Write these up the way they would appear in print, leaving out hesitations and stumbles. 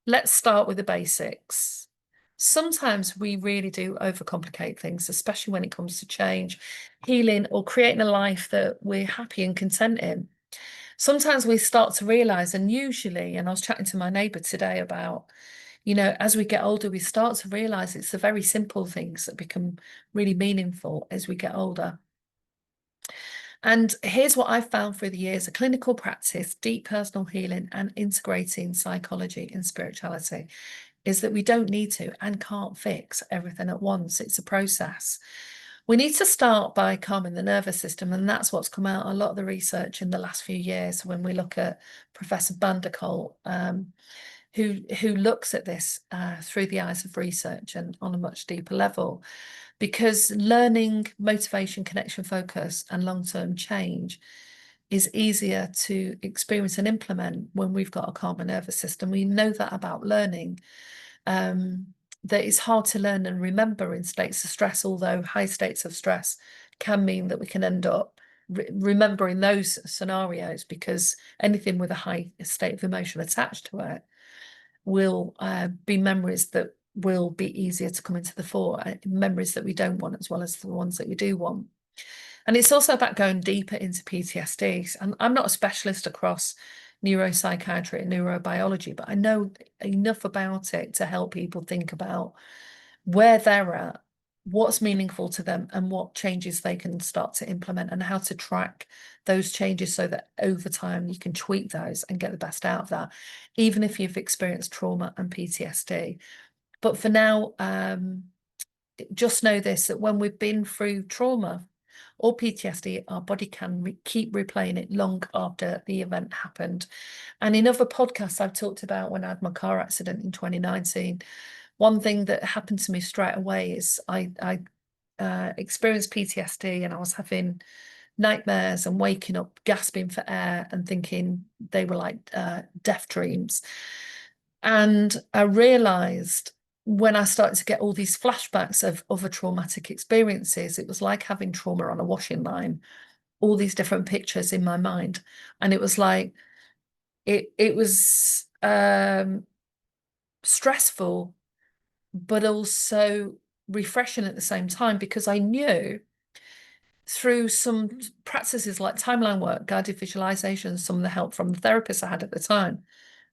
let's start with the basics. Sometimes we really do overcomplicate things, especially when it comes to change, healing, or creating a life that we're happy and content in. Sometimes we start to realize, and usually, and I was chatting to my neighbor today about, as we get older, we start to realize it's the very simple things that become really meaningful as we get older. And here's what I've found through the years: a clinical practice, deep personal healing, and integrating psychology and spirituality is that we don't need to and can't fix everything at once. It's a process. We need to start by calming the nervous system, and that's what's come out a lot of the research in the last few years. When we look at Professor Vanderkolk, who looks at this through the eyes of research and on a much deeper level, because learning motivation, connection, focus, and long-term change is easier to experience and implement when we've got a calmer nervous system. We know that about learning, that it's hard to learn and remember in states of stress, although high states of stress can mean that we can end up remembering those scenarios, because anything with a high state of emotion attached to it will be memories that will be easier to come into the fore, memories that we don't want as well as the ones that we do want. And it's also about going deeper into PTSD. And I'm not a specialist across neuropsychiatry and neurobiology, but I know enough about it to help people think about where they're at, what's meaningful to them, and what changes they can start to implement, and how to track those changes so that over time you can tweak those and get the best out of that, even if you've experienced trauma and PTSD. But for now, just know this, that when we've been through trauma or PTSD, our body can keep replaying it long after the event happened. And in other podcasts I've talked about, when I had my car accident in 2019, one thing that happened to me straight away is I experienced PTSD, and I was having nightmares and waking up gasping for air and thinking they were like death dreams. And I realized, when I started to get all these flashbacks of other traumatic experiences, it was like having trauma on a washing line, all these different pictures in my mind. And it was like, it was stressful, but also refreshing at the same time, because I knew through some practices like timeline work, guided visualization, some of the help from the therapist I had at the time,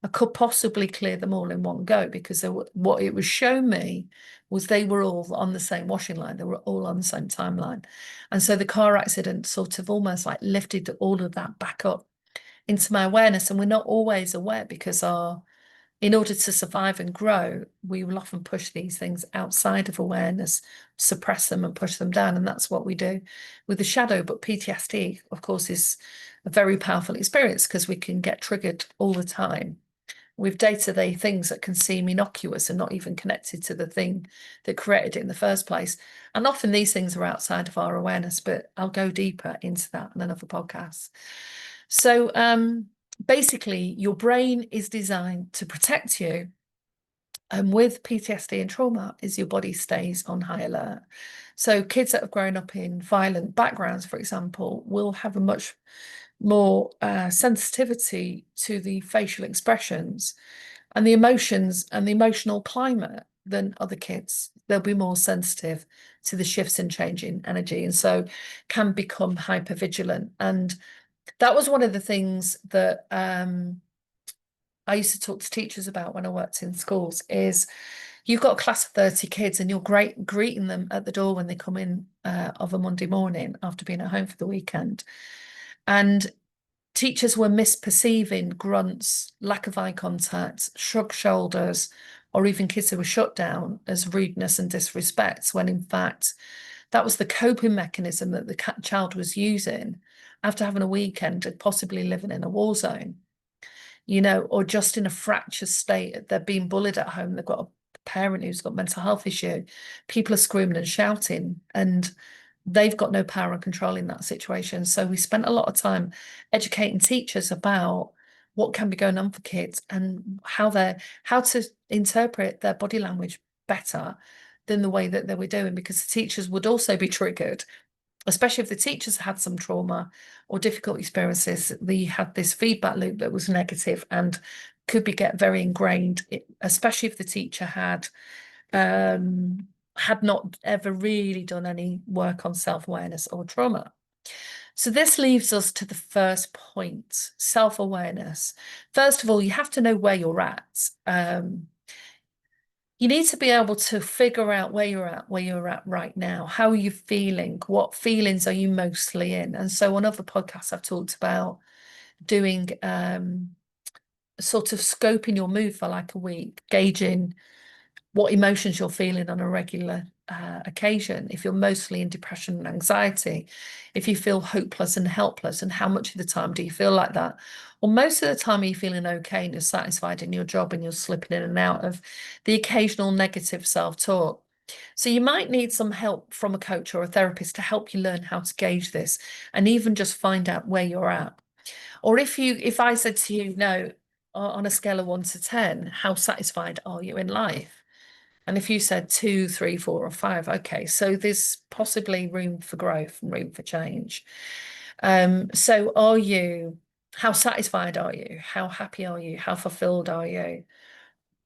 I could possibly clear them all in one go, because what it was showing me was they were all on the same washing line. They were all on the same timeline. And so the car accident sort of almost like lifted all of that back up into my awareness. And we're not always aware, because in order to survive and grow, we will often push these things outside of awareness, suppress them and push them down. And that's what we do with the shadow. But PTSD, of course, is a very powerful experience, because we can get triggered all the time with day-to-day things that can seem innocuous and not even connected to the thing that created it in the first place. And often these things are outside of our awareness, but I'll go deeper into that in another podcast. So basically, your brain is designed to protect you. And with PTSD and trauma, is your body stays on high alert. So kids that have grown up in violent backgrounds, for example, will have a much more sensitivity to the facial expressions and the emotions and the emotional climate than other kids. They'll be more sensitive to the shifts and change in energy, and so can become hypervigilant. And that was one of the things that I used to talk to teachers about when I worked in schools, is you've got a class of 30 kids and you're greeting them at the door when they come in of a Monday morning after being at home for the weekend. And teachers were misperceiving grunts, lack of eye contact, shrugged shoulders, or even kids who were shut down as rudeness and disrespect, when in fact that was the coping mechanism that the child was using after having a weekend and possibly living in a war zone, or just in a fractured state. They're being bullied at home. They've got a parent who's got mental health issue. People are screaming and shouting, and they've got no power and control in that situation. So we spent a lot of time educating teachers about what can be going on for kids, and how to interpret their body language better than the way that they were doing, because the teachers would also be triggered, especially if the teachers had some trauma or difficult experiences. They had this feedback loop that was negative and could get very ingrained especially if the teacher had not ever really done any work on self-awareness or trauma. So this leaves us to the first point, self-awareness. First of all, you have to know where you're at. You need to be able to figure out where you're at right now. How are you feeling? What feelings are you mostly in? And so on other podcasts, I've talked about doing sort of scoping your mood for like a week, gauging what emotions you're feeling on a regular occasion. If you're mostly in depression and anxiety, if you feel hopeless and helpless, and how much of the time do you feel like that? Or most of the time, are you feeling okay and you're satisfied in your job and you're slipping in and out of the occasional negative self-talk? So you might need some help from a coach or a therapist to help you learn how to gauge this and even just find out where you're at. Or if I said to you, no, on a scale of 1 to 10, how satisfied are you in life? And if you said 2, 3, 4, or 5, okay, so there's possibly room for growth and room for change. So how satisfied are you? How happy are you? How fulfilled are you?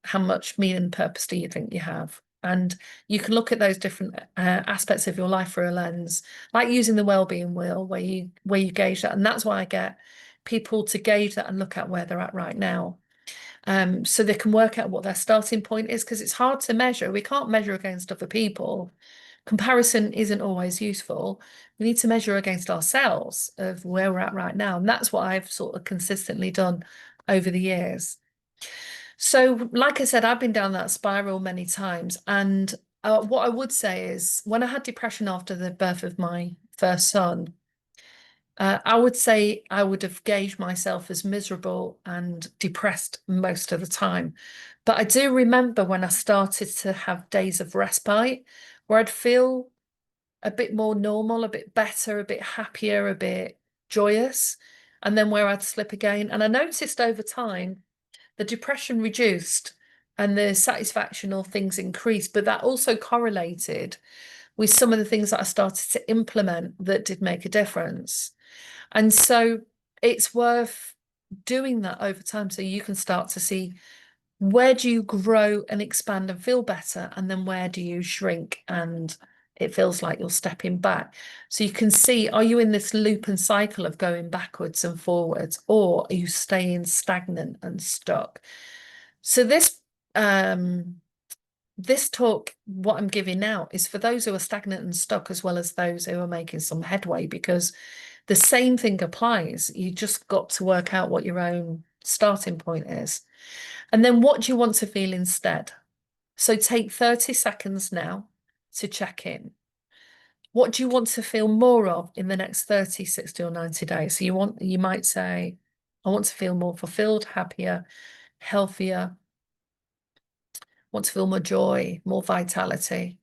How much meaning and purpose do you think you have? And you can look at those different aspects of your life through a lens, like using the well-being wheel, where you gauge that. And that's why I get people to gauge that and look at where they're at right now. So they can work out what their starting point is, because it's hard to measure. We can't measure against other people. Comparison isn't always useful. We need to measure against ourselves of where we're at right now. And that's what I've sort of consistently done over the years. So, like I said, I've been down that spiral many times. And what I would say is when I had depression after the birth of my first son, I would say I would have gauged myself as miserable and depressed most of the time. But I do remember when I started to have days of respite where I'd feel a bit more normal, a bit better, a bit happier, a bit joyous, and then where I'd slip again. And I noticed over time the depression reduced and the satisfaction of things increased, but that also correlated with some of the things that I started to implement that did make a difference. And so it's worth doing that over time so you can start to see where do you grow and expand and feel better, and then where do you shrink and it feels like you're stepping back. So you can see, are you in this loop and cycle of going backwards and forwards, or are you staying stagnant and stuck? So this talk, what I'm giving now, is for those who are stagnant and stuck, as well as those who are making some headway, because the same thing applies. You just got to work out what your own starting point is. And then what do you want to feel instead? So take 30 seconds now to check in. What do you want to feel more of in the next 30, 60, or 90 days? So you might say, I want to feel more fulfilled, happier, healthier, want to feel more joy, more vitality.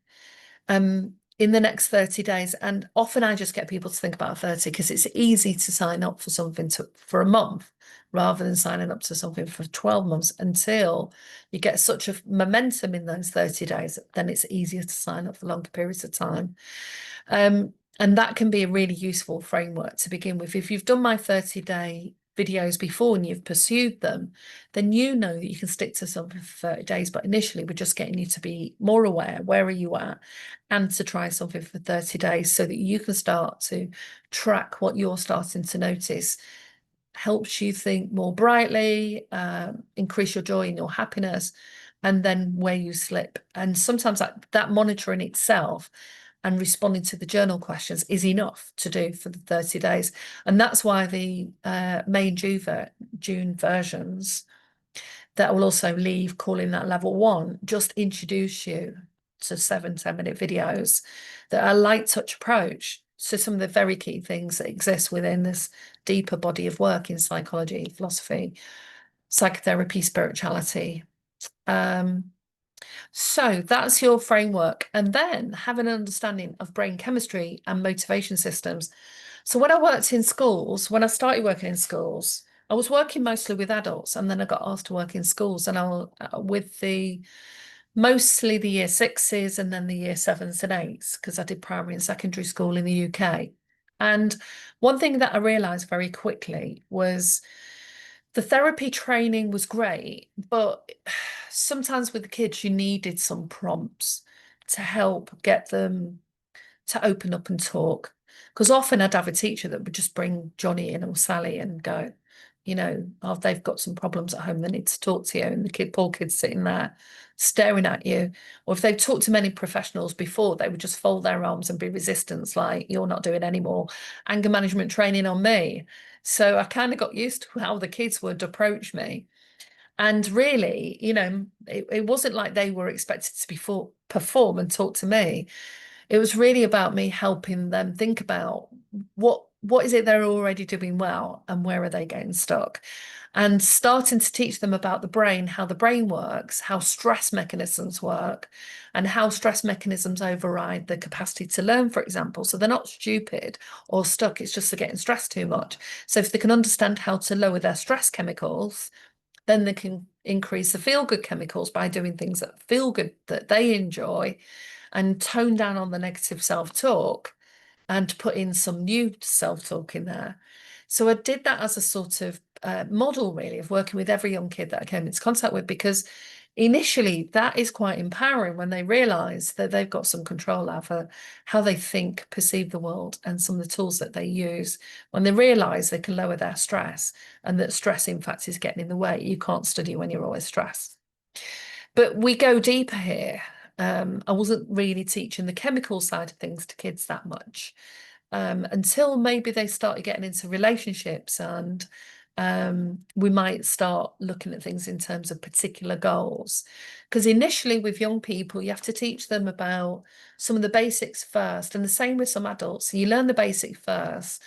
In the next 30 days. And often I just get people to think about 30 because it's easy to sign up for something for a month rather than signing up to something for 12 months, until you get such a momentum in those 30 days, then it's easier to sign up for longer periods of time. And that can be a really useful framework to begin with. If you've done my 30-day videos before and you've pursued them, then you know that you can stick to something for 30 days. But initially, we're just getting you to be more aware, where are you at, and to try something for 30 days so that you can start to track what you're starting to notice. Helps you think more brightly, increase your joy and your happiness, and then where you slip. And sometimes that monitoring itself and responding to the journal questions is enough to do for the 30 days. And that's why the May and June versions that will also leave calling that level 1 just introduce you to 7 10-minute videos that are a light touch approach to some of the very key things that exist within this deeper body of work in psychology, philosophy, psychotherapy, spirituality. So that's your framework. And then have an understanding of brain chemistry and motivation systems. So when I worked in schools, when I started working in schools, I was working mostly with adults, and then I got asked to work in schools, and with mostly the year 6s and then the year 7s and 8s, because I did primary and secondary school in the UK. And one thing that I realized very quickly was the therapy training was great, but sometimes with the kids, you needed some prompts to help get them to open up and talk. Because often I'd have a teacher that would just bring Johnny in or Sally and go, oh, they've got some problems at home, they need to talk to you. And the poor kid's sitting there staring at you. Or if they've talked to many professionals before, they would just fold their arms and be resistant, like, you're not doing any more anger management training on me. So I kind of got used to how the kids would approach me. And really, it wasn't like they were expected to perform and talk to me. It was really about me helping them think about what is it they're already doing well and where are they getting stuck, and starting to teach them about the brain, how the brain works, how stress mechanisms work, and how stress mechanisms override the capacity to learn, for example. So they're not stupid or stuck, it's just they're getting stressed too much. So if they can understand how to lower their stress chemicals, then they can increase the feel-good chemicals by doing things that feel good, that they enjoy, and tone down on the negative self-talk and put in some new self-talk in there. So I did that as a sort of model, really, of working with every young kid that I came into contact with, because initially that is quite empowering when they realize that they've got some control over how they think, perceive the world, and some of the tools that they use. When they realize they can lower their stress, and that stress, in fact, is getting in the way. You can't study when you're always stressed. But we go deeper here. I wasn't really teaching the chemical side of things to kids that much until maybe they started getting into relationships, and we might start looking at things in terms of particular goals. Because initially with young people, you have to teach them about some of the basics first, and the same with some adults. So you learn the basic first,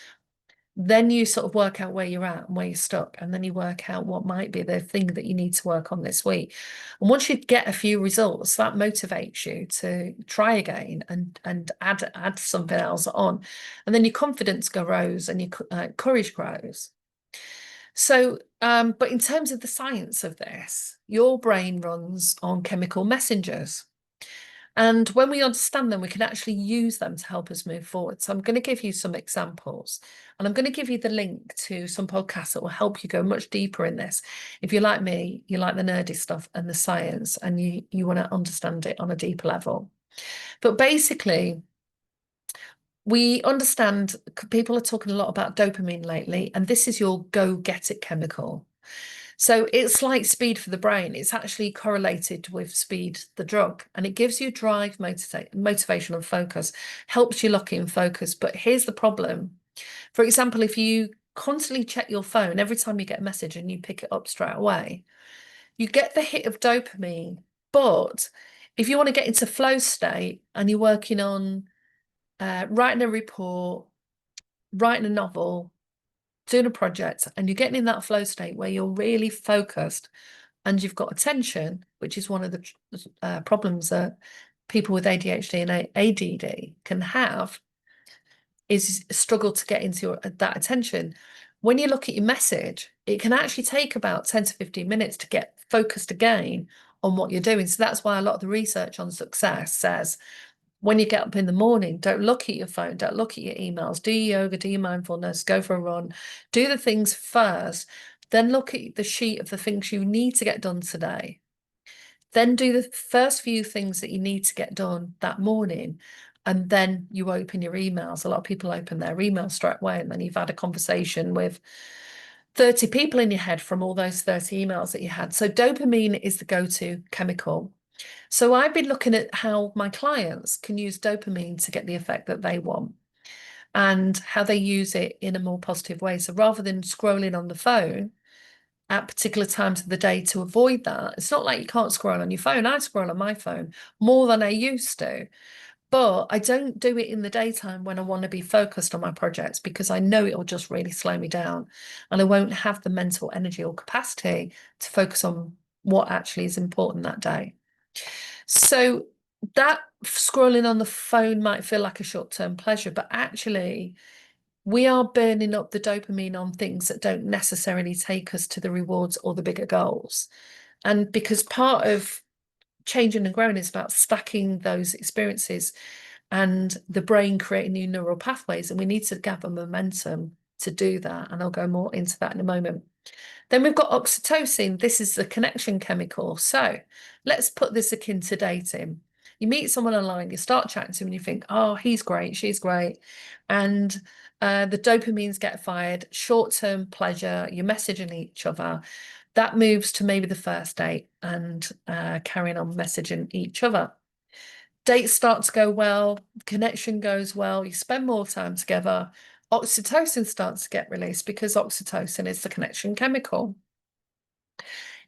then you sort of work out where you're at and where you're stuck, and then you work out what might be the thing that you need to work on this week. And once you get a few results, that motivates you to try again and add something else on, and then your confidence grows and your courage grows. So, but in terms of the science of this, your brain runs on chemical messengers. And when we understand them, we can actually use them to help us move forward. So I'm going to give you some examples, and I'm going to give you the link to some podcasts that will help you go much deeper in this. If you're like me, you like the nerdy stuff and the science, and you want to understand it on a deeper level. But basically, we understand people are talking a lot about dopamine lately, and this is your go get it chemical. So it's like speed for the brain. It's actually correlated with speed, the drug, and it gives you drive, motivation, and focus, helps you lock in focus. But here's the problem. For example, if you constantly check your phone every time you get a message and you pick it up straight away, you get the hit of dopamine. But if you want to get into flow state and you're working on writing a report, writing a novel, doing a project, and you're getting in that flow state where you're really focused and you've got attention, which is one of the problems that people with ADHD and ADD can have, is struggle to get into that attention. When you look at your message, it can actually take about 10 to 15 minutes to get focused again on what you're doing. So that's why a lot of the research on success says, when you get up in the morning, don't look at your phone, don't look at your emails, do your yoga, do your mindfulness, go for a run, do the things first, then look at the sheet of the things you need to get done today. Then do the first few things that you need to get done that morning, and then you open your emails. A lot of people open their emails straight away, and then you've had a conversation with 30 people in your head from all those 30 emails that you had. So dopamine is the go-to chemical. So I've been looking at how my clients can use dopamine to get the effect that they want, and how they use it in a more positive way. So rather than scrolling on the phone at particular times of the day to avoid that, it's not like you can't scroll on your phone. I scroll on my phone more than I used to, but I don't do it in the daytime when I want to be focused on my projects, because I know it'll just really slow me down and I won't have the mental energy or capacity to focus on what actually is important that day. So that scrolling on the phone might feel like a short-term pleasure, but actually we are burning up the dopamine on things that don't necessarily take us to the rewards or the bigger goals. And because part of changing and growing is about stacking those experiences and the brain creating new neural pathways, and we need to gather momentum to do that. And I'll go more into that in a moment. Then we've got oxytocin. This is the connection chemical. So let's put this akin to dating. You meet someone online, you start chatting to them, and you think, oh, he's great, she's great. And the dopamines get fired, short-term pleasure, you're messaging each other. That moves to maybe the first date and carrying on messaging each other. Dates start to go well, connection goes well, you spend more time together. Oxytocin starts to get released because oxytocin is the connection chemical.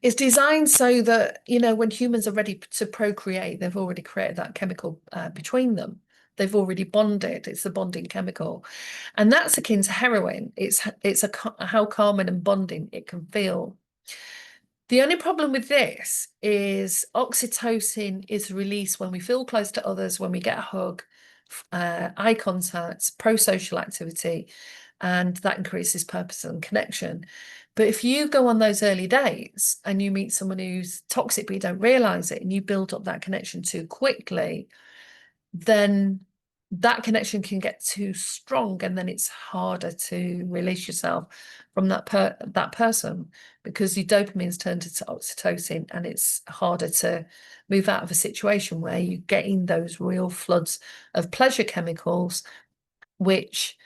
It's designed so that, when humans are ready to procreate, they've already created that chemical between them. They've already bonded. It's the bonding chemical. And that's akin to heroin. It's how calming and bonding it can feel. The only problem with this is oxytocin is released when we feel close to others, when we get a hug, eye contact, pro-social activity, and that increases purpose and connection. But if you go on those early dates and you meet someone who's toxic, but you don't realize it, and you build up that connection too quickly, then that connection can get too strong, and then it's harder to release yourself from that person because your dopamine's turned into oxytocin, and it's harder to move out of a situation where you're getting those real floods of pleasure chemicals, which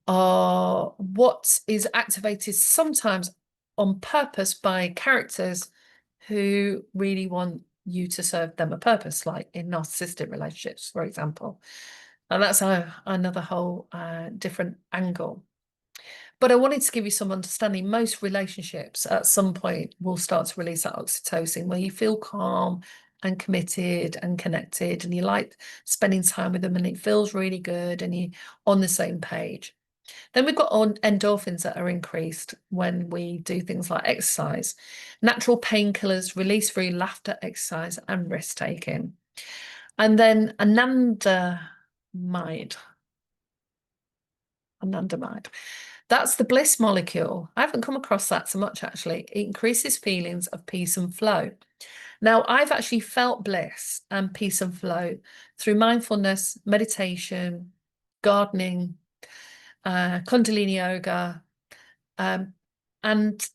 are what is activated sometimes on purpose by characters who really want you to serve them a purpose, like in narcissistic relationships, for example. And that's another whole different angle. But I wanted to give you some understanding. Most relationships at some point will start to release that oxytocin where you feel calm and committed and connected, and you like spending time with them, and it feels really good, and you're on the same page. Then we've got endorphins that are increased when we do things like exercise. Natural painkillers released through laughter, exercise, and risk taking. And then anandamide. That's the bliss molecule. I haven't come across that so much, actually. It increases feelings of peace and flow. Now, I've actually felt bliss and peace and flow through mindfulness, meditation, gardening, Kundalini yoga. And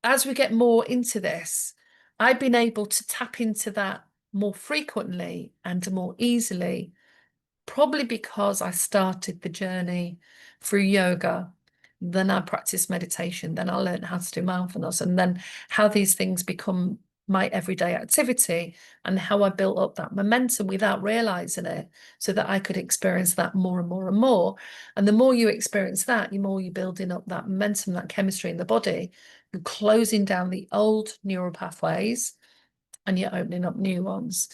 as we get more into this, I've been able to tap into that more frequently and more easily, probably because I started the journey through yoga. Then I practiced meditation. Then I learned how to do mindfulness, and then how these things become my everyday activity, and how I built up that momentum without realizing it, so that I could experience that more and more and more. And the more you experience that, the more you're building up that momentum, that chemistry in the body. You're closing down the old neural pathways and you're opening up new ones.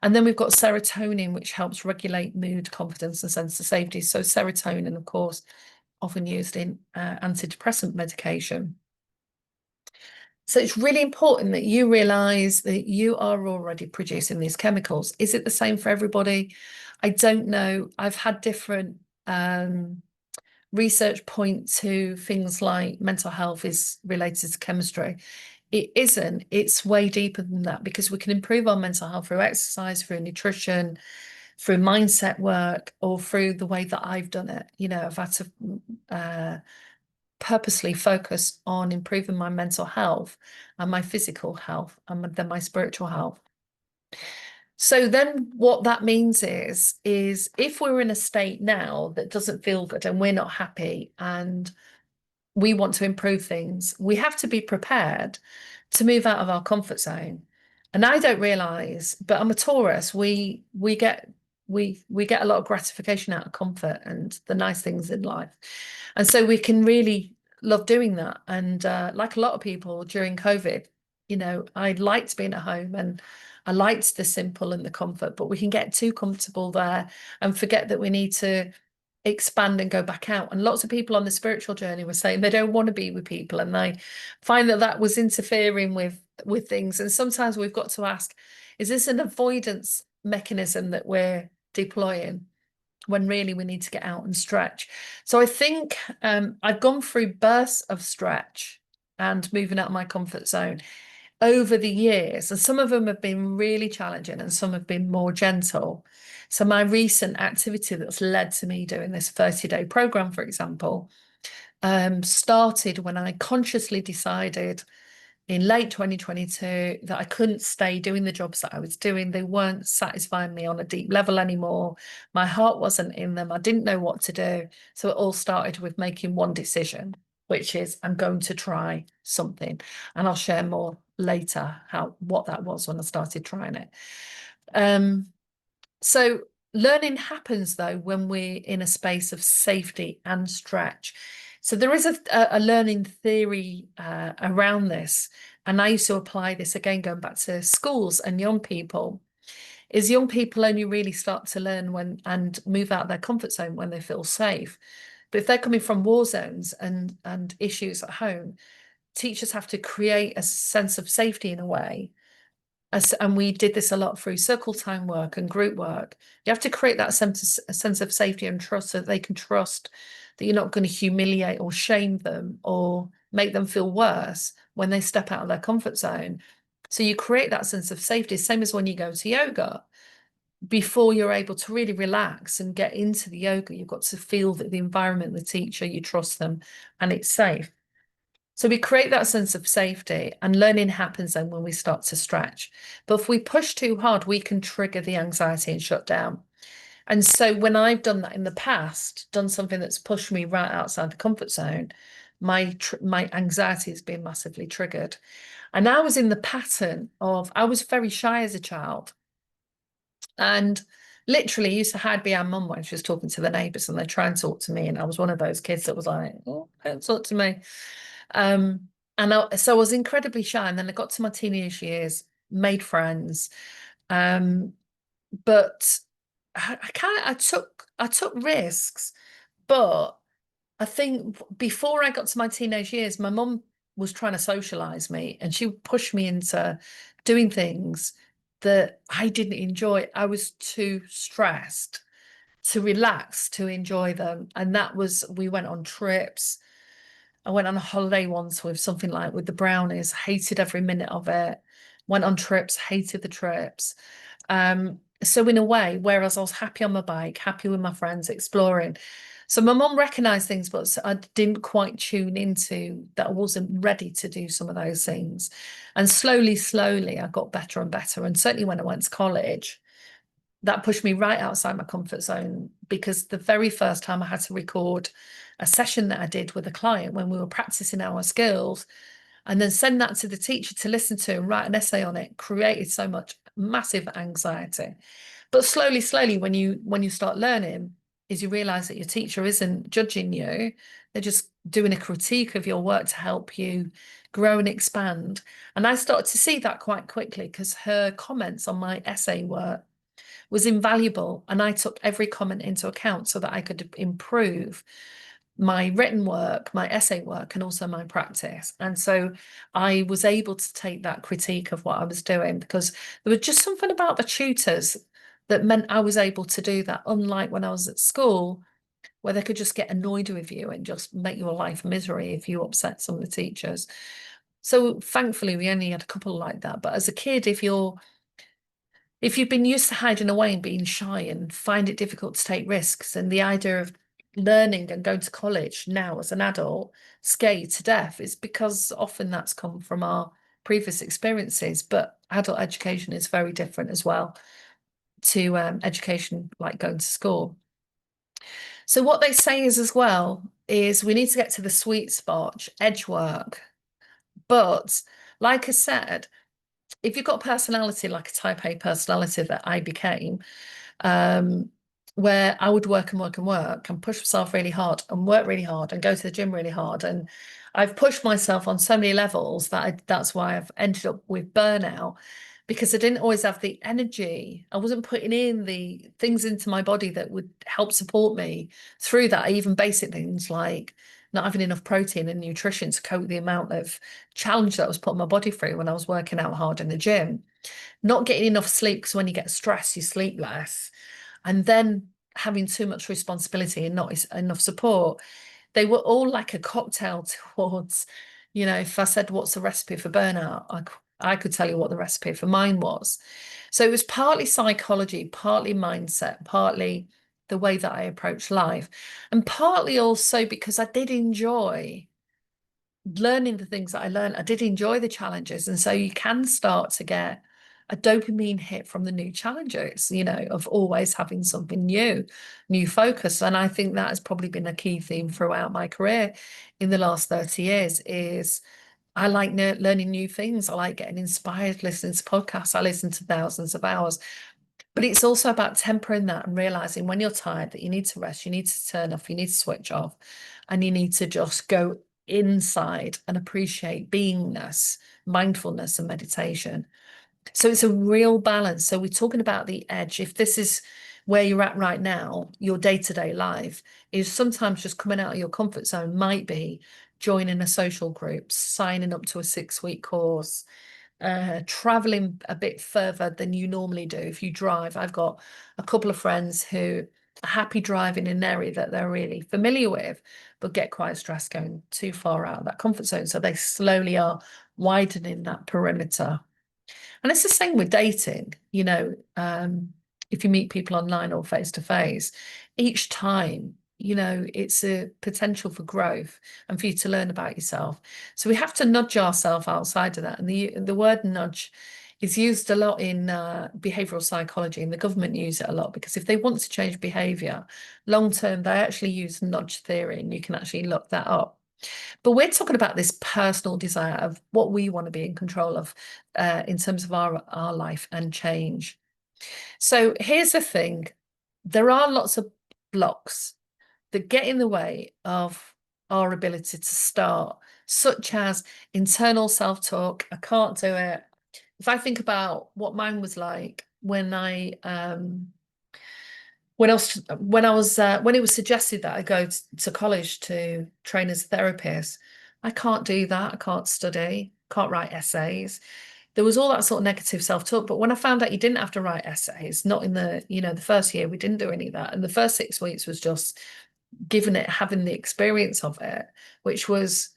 And then we've got serotonin, which helps regulate mood, confidence, and sense of safety. So serotonin, of course, often used in antidepressant medication. So it's really important that you realize that you are already producing these chemicals. Is it the same for everybody? I don't know. I've had different research point to things like mental health is related to chemistry. It isn't. It's way deeper than that, because we can improve our mental health through exercise, through nutrition, through mindset work, or through the way that I've done it. I've had to purposely focus on improving my mental health and my physical health, and then my spiritual health. So then what that means is if we're in a state now that doesn't feel good and we're not happy and we want to improve things, we have to be prepared to move out of our comfort zone. And I don't realize, but I'm a Taurus. We get a lot of gratification out of comfort and the nice things in life. And so we can really love doing that. And like a lot of people during COVID, I liked being at home and I liked the simple and the comfort, but we can get too comfortable there and forget that we need to expand and go back out. And lots of people on the spiritual journey were saying they don't want to be with people, and they find that was interfering with things. And sometimes we've got to ask, is this an avoidance mechanism that we're deploying, when really we need to get out and stretch? So I think I've gone through bursts of stretch and moving out of my comfort zone over the years, and some of them have been really challenging and some have been more gentle. So my recent activity that's led to me doing this 30-day program, for example, started when I consciously decided in late 2022 that I couldn't stay doing the jobs that I was doing. They weren't satisfying me on a deep level anymore. My heart wasn't in them. I didn't know what to do. So it all started with making one decision, which is I'm going to try something. And I'll share more later what that was when I started trying it. So learning happens though when we're in a space of safety and stretch. So there is a learning theory around this, and I used to apply this again, going back to schools and young people. Is young people only really start to learn when and move out of their comfort zone when they feel safe. But if they're coming from war zones and issues at home, teachers have to create a sense of safety in a way, and we did this a lot through circle time work and group work. You have to create that sense of safety and trust so that they can trust that you're not going to humiliate or shame them or make them feel worse when they step out of their comfort zone. So you create that sense of safety, same as when you go to yoga. Before you're able to really relax and get into the yoga, you've got to feel that the environment, the teacher, you trust them, and it's safe. So we create that sense of safety, and learning happens then when we start to stretch. But if we push too hard, we can trigger the anxiety and shut down. And so when I've done that in the past, done something that's pushed me right outside the comfort zone, my anxiety has been massively triggered. And I was in the pattern of, I was very shy as a child, and literally used to hide behind mum when she was talking to the neighbours and they try and talk to me. And I was one of those kids that was like, oh, don't talk to me. So I was incredibly shy, and then I got to my teenage years, made friends, but I took risks. But I think before I got to my teenage years, my mum was trying to socialize me, and she pushed me into doing things that I didn't enjoy. I was too stressed to relax, to enjoy them, and we went on trips. I went on a holiday once with something like with the brownies, hated every minute of it. Went on trips, hated the trips. So in a way, whereas I was happy on my bike, happy with my friends, exploring. So my mum recognized things, but I didn't quite tune into that I wasn't ready to do some of those things. And slowly, I got better and better. And certainly when I went to college, that pushed me right outside my comfort zone, because the very first time I had to record a session that I did with a client when we were practicing our skills and then send that to the teacher to listen to and write an essay on it created so much massive anxiety. But slowly, when you start learning, is you realize that your teacher isn't judging you. They're just doing a critique of your work to help you grow and expand. And I started to see that quite quickly because her comments on my essay work was invaluable. And I took every comment into account so that I could improve my written work, my essay work, and also my practice. And so I was able to take that critique of what I was doing, because there was just something about the tutors that meant I was able to do that, unlike when I was at school, where they could just get annoyed with you and just make your life misery if you upset some of the teachers. So thankfully, we only had a couple like that. But as a kid, if you've been used to hiding away and being shy and find it difficult to take risks, and the idea of learning and going to college now as an adult scare you to death, it's because often that's come from our previous experiences. But adult education is very different as well to education like going to school. So what they say is as well is we need to get to the sweet spot, edge work. But like I said, if you've got a personality like a type A personality that I became, where I would work and work and work and push myself really hard and work really hard and go to the gym really hard, and I've pushed myself on so many levels that's why I've ended up with burnout, because I didn't always have the energy. I wasn't putting in the things into my body that would help support me through that, even basic things like not having enough protein and nutrition to cope with the amount of challenge that I was putting my body through when I was working out hard in the gym. Not getting enough sleep, because when you get stressed, you sleep less. And then having too much responsibility and not enough support. They were all like a cocktail towards, if I said, what's the recipe for burnout? I could tell you what the recipe for mine was. So it was partly psychology, partly mindset, partly the way that I approach life. And partly also because I did enjoy learning the things that I learned. I did enjoy the challenges. And so you can start to get a dopamine hit from the new challenges, of always having something new focus. And I think that has probably been a key theme throughout my career in the last 30 years is I like learning new things. I like getting inspired, listening to podcasts. I listen to thousands of hours. But it's also about tempering that and realizing when you're tired that you need to rest, you need to turn off, you need to switch off, and you need to just go inside and appreciate beingness, mindfulness, and meditation. So it's a real balance. So we're talking about the edge. If this is where you're at right now, your day-to-day life is sometimes just coming out of your comfort zone, might be joining a social group, signing up to a 6-week course, traveling a bit further than you normally do. If you drive, I've got a couple of friends who are happy driving in an area that they're really familiar with, but get quite stressed going too far out of that comfort zone. So they slowly are widening that perimeter. And it's the same with dating, if you meet people online or face to face, each time, it's a potential for growth and for you to learn about yourself. So we have to nudge ourselves outside of that. And the word nudge is used a lot in behavioral psychology, and the government use it a lot because if they want to change behavior long term, they actually use nudge theory, and you can actually look that up. But we're talking about this personal desire of what we want to be in control of in terms of our life and change. So here's the thing. There are lots of blocks that get in the way of our ability to start, such as internal self-talk. I can't do it. If I think about what mine was like when when it was suggested that I go to college to train as a therapist, I can't do that. I can't study, can't write essays. There was all that sort of negative self-talk. But when I found out you didn't have to write essays, not in the first year, we didn't do any of that. And the first 6 weeks was just having the experience of it, which was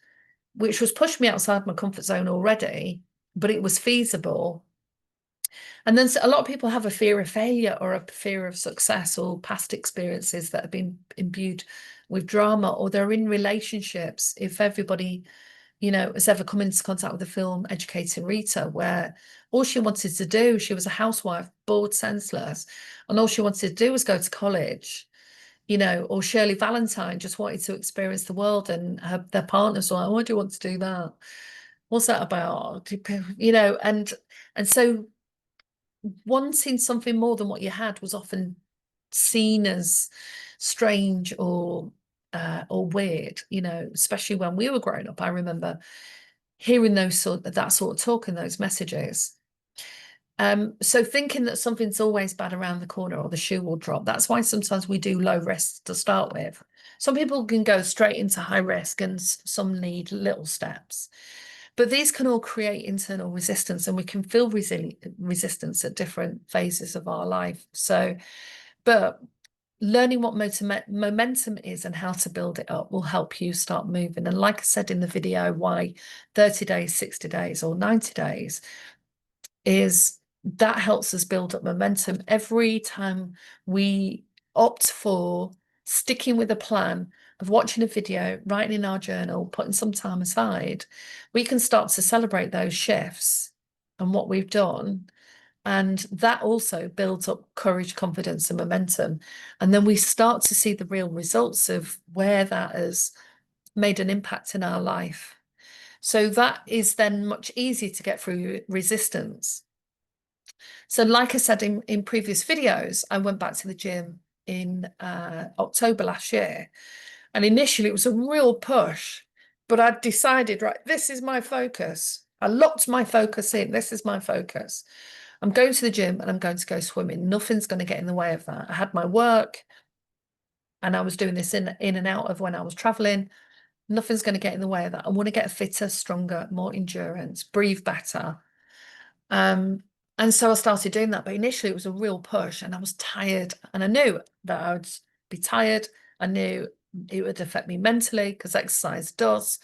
pushed me outside my comfort zone already, but it was feasible. And then a lot of people have a fear of failure or a fear of success or past experiences that have been imbued with drama, or they're in relationships. If everybody, has ever come into contact with the film Educating Rita, where all she wanted to do, she was a housewife, bored, senseless, and all she wanted to do was go to college, or Shirley Valentine just wanted to experience the world, and their partners were like, why do you want to do that? What's that about? And so wanting something more than what you had was often seen as strange or weird, especially when we were growing up. I remember hearing that sort of talk and those messages. So thinking that something's always bad around the corner or the shoe will drop. That's why sometimes we do low risk to start with. Some people can go straight into high risk and some need little steps. But these can all create internal resistance, and we can feel resistance at different phases of our life. But learning what momentum is and how to build it up will help you start moving. And like I said in the video, why 30 days, 60 days, or 90 days is that helps us build up momentum. Every time we opt for sticking with a plan of watching a video, writing in our journal, putting some time aside, we can start to celebrate those shifts and what we've done. And that also builds up courage, confidence, and momentum. And then we start to see the real results of where that has made an impact in our life. So that is then much easier to get through resistance. So like I said in previous videos, I went back to the gym in October last year. And initially it was a real push, but I decided, right, this is my focus. I locked my focus in. This is my focus. I'm going to the gym and I'm going to go swimming. Nothing's going to get in the way of that. I had my work and I was doing this in and out of when I was traveling. Nothing's going to get in the way of that. I want to get fitter, stronger, more endurance, breathe better. And so I started doing that. But initially it was a real push and I was tired. And I knew that I would be tired. I knew it would affect me mentally because exercise does.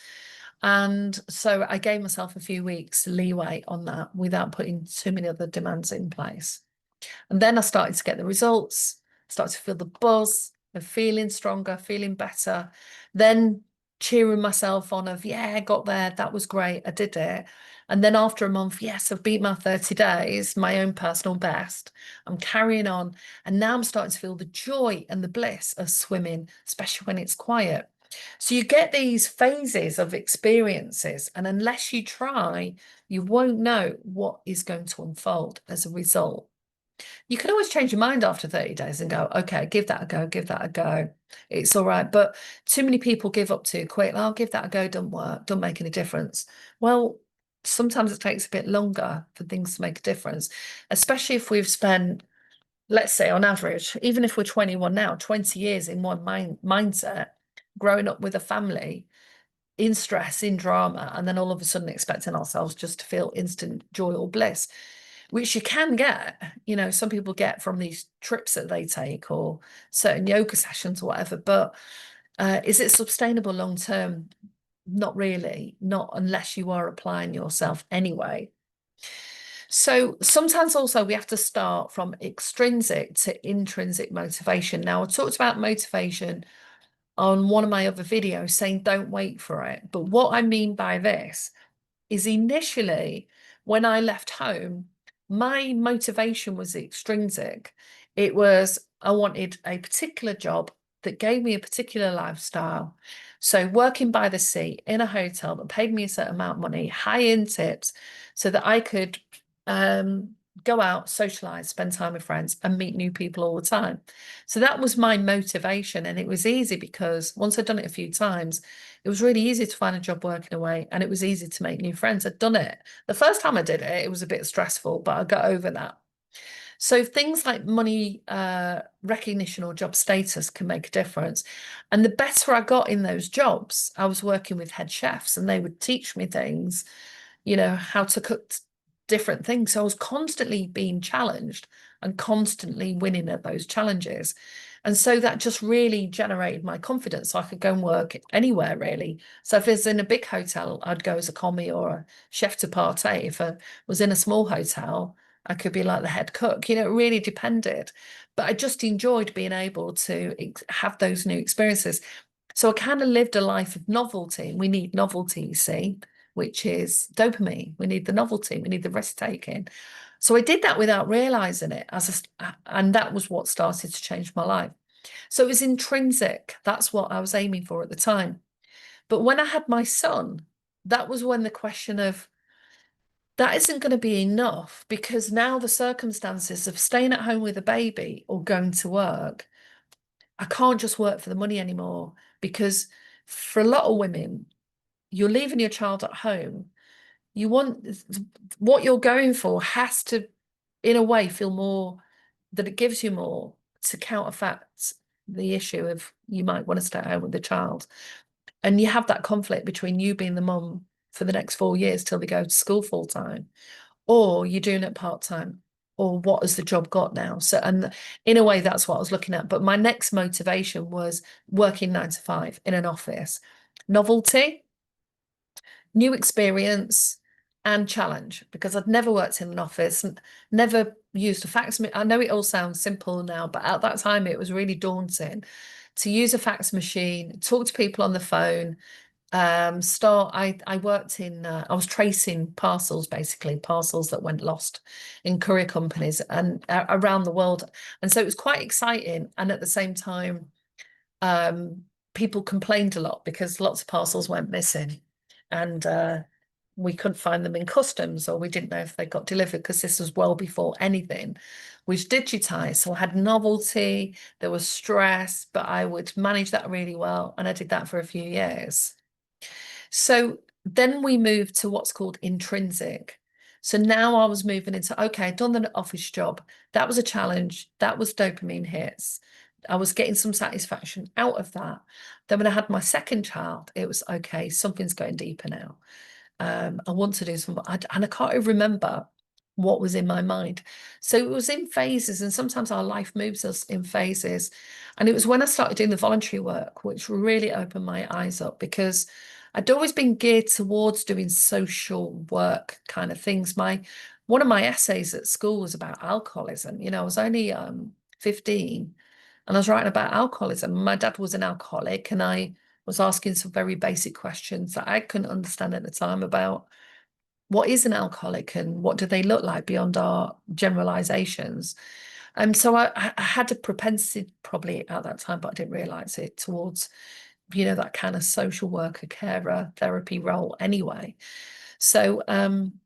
And so I gave myself a few weeks leeway on that without putting too many other demands in place. And then I started to get the results. Start to feel the buzz of feeling stronger, feeling better, then cheering myself on of, yeah, I got there, that was great, I did it. And then after a month, yes, I've beat my 30 days, my own personal best. I'm carrying on. And now I'm starting to feel the joy and the bliss of swimming, especially when it's quiet. So you get these phases of experiences, and unless you try, you won't know what is going to unfold as a result. You can always change your mind after 30 days and go, okay, give that a go, give that a go. It's all right. But too many people give up too quick. I'll give that a go, don't work, don't make any difference. Well, sometimes it takes a bit longer for things to make a difference, especially if we've spent, let's say on average, even if we're 21 now, 20 years in one mindset, growing up with a family, in stress, in drama, and then all of a sudden expecting ourselves just to feel instant joy or bliss, which you can get. Some people get from these trips that they take or certain yoga sessions or whatever, but is it sustainable long term? Not really, not unless you are applying yourself anyway. So sometimes also we have to start from extrinsic to intrinsic motivation. Now, I talked about motivation on one of my other videos saying don't wait for it. But what I mean by this is initially when I left home, my motivation was extrinsic. It was I wanted a particular job that gave me a particular lifestyle. So working by the sea in a hotel that paid me a certain amount of money, high end tips, so that I could go out, socialize, spend time with friends, and meet new people all the time. So that was my motivation. And it was easy because once I'd done it a few times, it was really easy to find a job working away, and it was easy to make new friends. I'd done it. The first time I did it, it was a bit stressful, but I got over that. So things like money, recognition, or job status can make a difference. And the better I got in those jobs, I was working with head chefs and they would teach me things, how to cook different things. So I was constantly being challenged and constantly winning at those challenges. And so that just really generated my confidence. So I could go and work anywhere, really. So if it's in a big hotel, I'd go as a commie or a chef de partie. If I was in a small hotel, I could be like the head cook. It really depended. But I just enjoyed being able to have those new experiences. So I kind of lived a life of novelty. We need novelty, you see, which is dopamine. We need the novelty. We need the risk taking. So I did that without realizing it, and that was what started to change my life. So it was intrinsic. That's what I was aiming for at the time. But when I had my son, that was when the question of that isn't going to be enough, because now the circumstances of staying at home with a baby or going to work, I can't just work for the money anymore, because for a lot of women, you're leaving your child at home. You want what you're going for has to, in a way, feel more, that it gives you more to counterfact the issue of you might want to stay at home with the child. And you have that conflict between you being the mum for the next 4 years till they go to school full time, or you're doing it part time, or what has the job got now? So, and in a way, that's what I was looking at. But my next motivation was working 9 to 5 in an office, novelty, new experience, and challenge, because I'd never worked in an office and never used a fax. I know it all sounds simple now, but at that time it was really daunting to use a fax machine, talk to people on the phone. I worked in I was tracing parcels, basically parcels that went lost in courier companies and around the world, and so it was quite exciting. And at the same time, people complained a lot because lots of parcels went missing, and we couldn't find them in customs, or we didn't know if they got delivered, because this was well before anything was digitized. So I had novelty, there was stress, but I would manage that really well, and I did that for a few years. So then we moved to what's called intrinsic. So now I was moving into, okay, I'd done the office job. That was a challenge. That was dopamine hits. I was getting some satisfaction out of that. Then when I had my second child, it was, okay, something's going deeper now. I want to do something, and I can't even remember what was in my mind. So it was in phases, and sometimes our life moves us in phases. And it was when I started doing the voluntary work, which really opened my eyes up, because I'd always been geared towards doing social work kind of things. One of my essays at school was about alcoholism. I was only 15, And I was writing about alcoholism. My dad was an alcoholic, and I was asking some very basic questions that I couldn't understand at the time about what is an alcoholic and what do they look like beyond our generalizations. So I had a propensity probably at that time, but I didn't realize it, towards, that kind of social worker, carer, therapy role anyway. So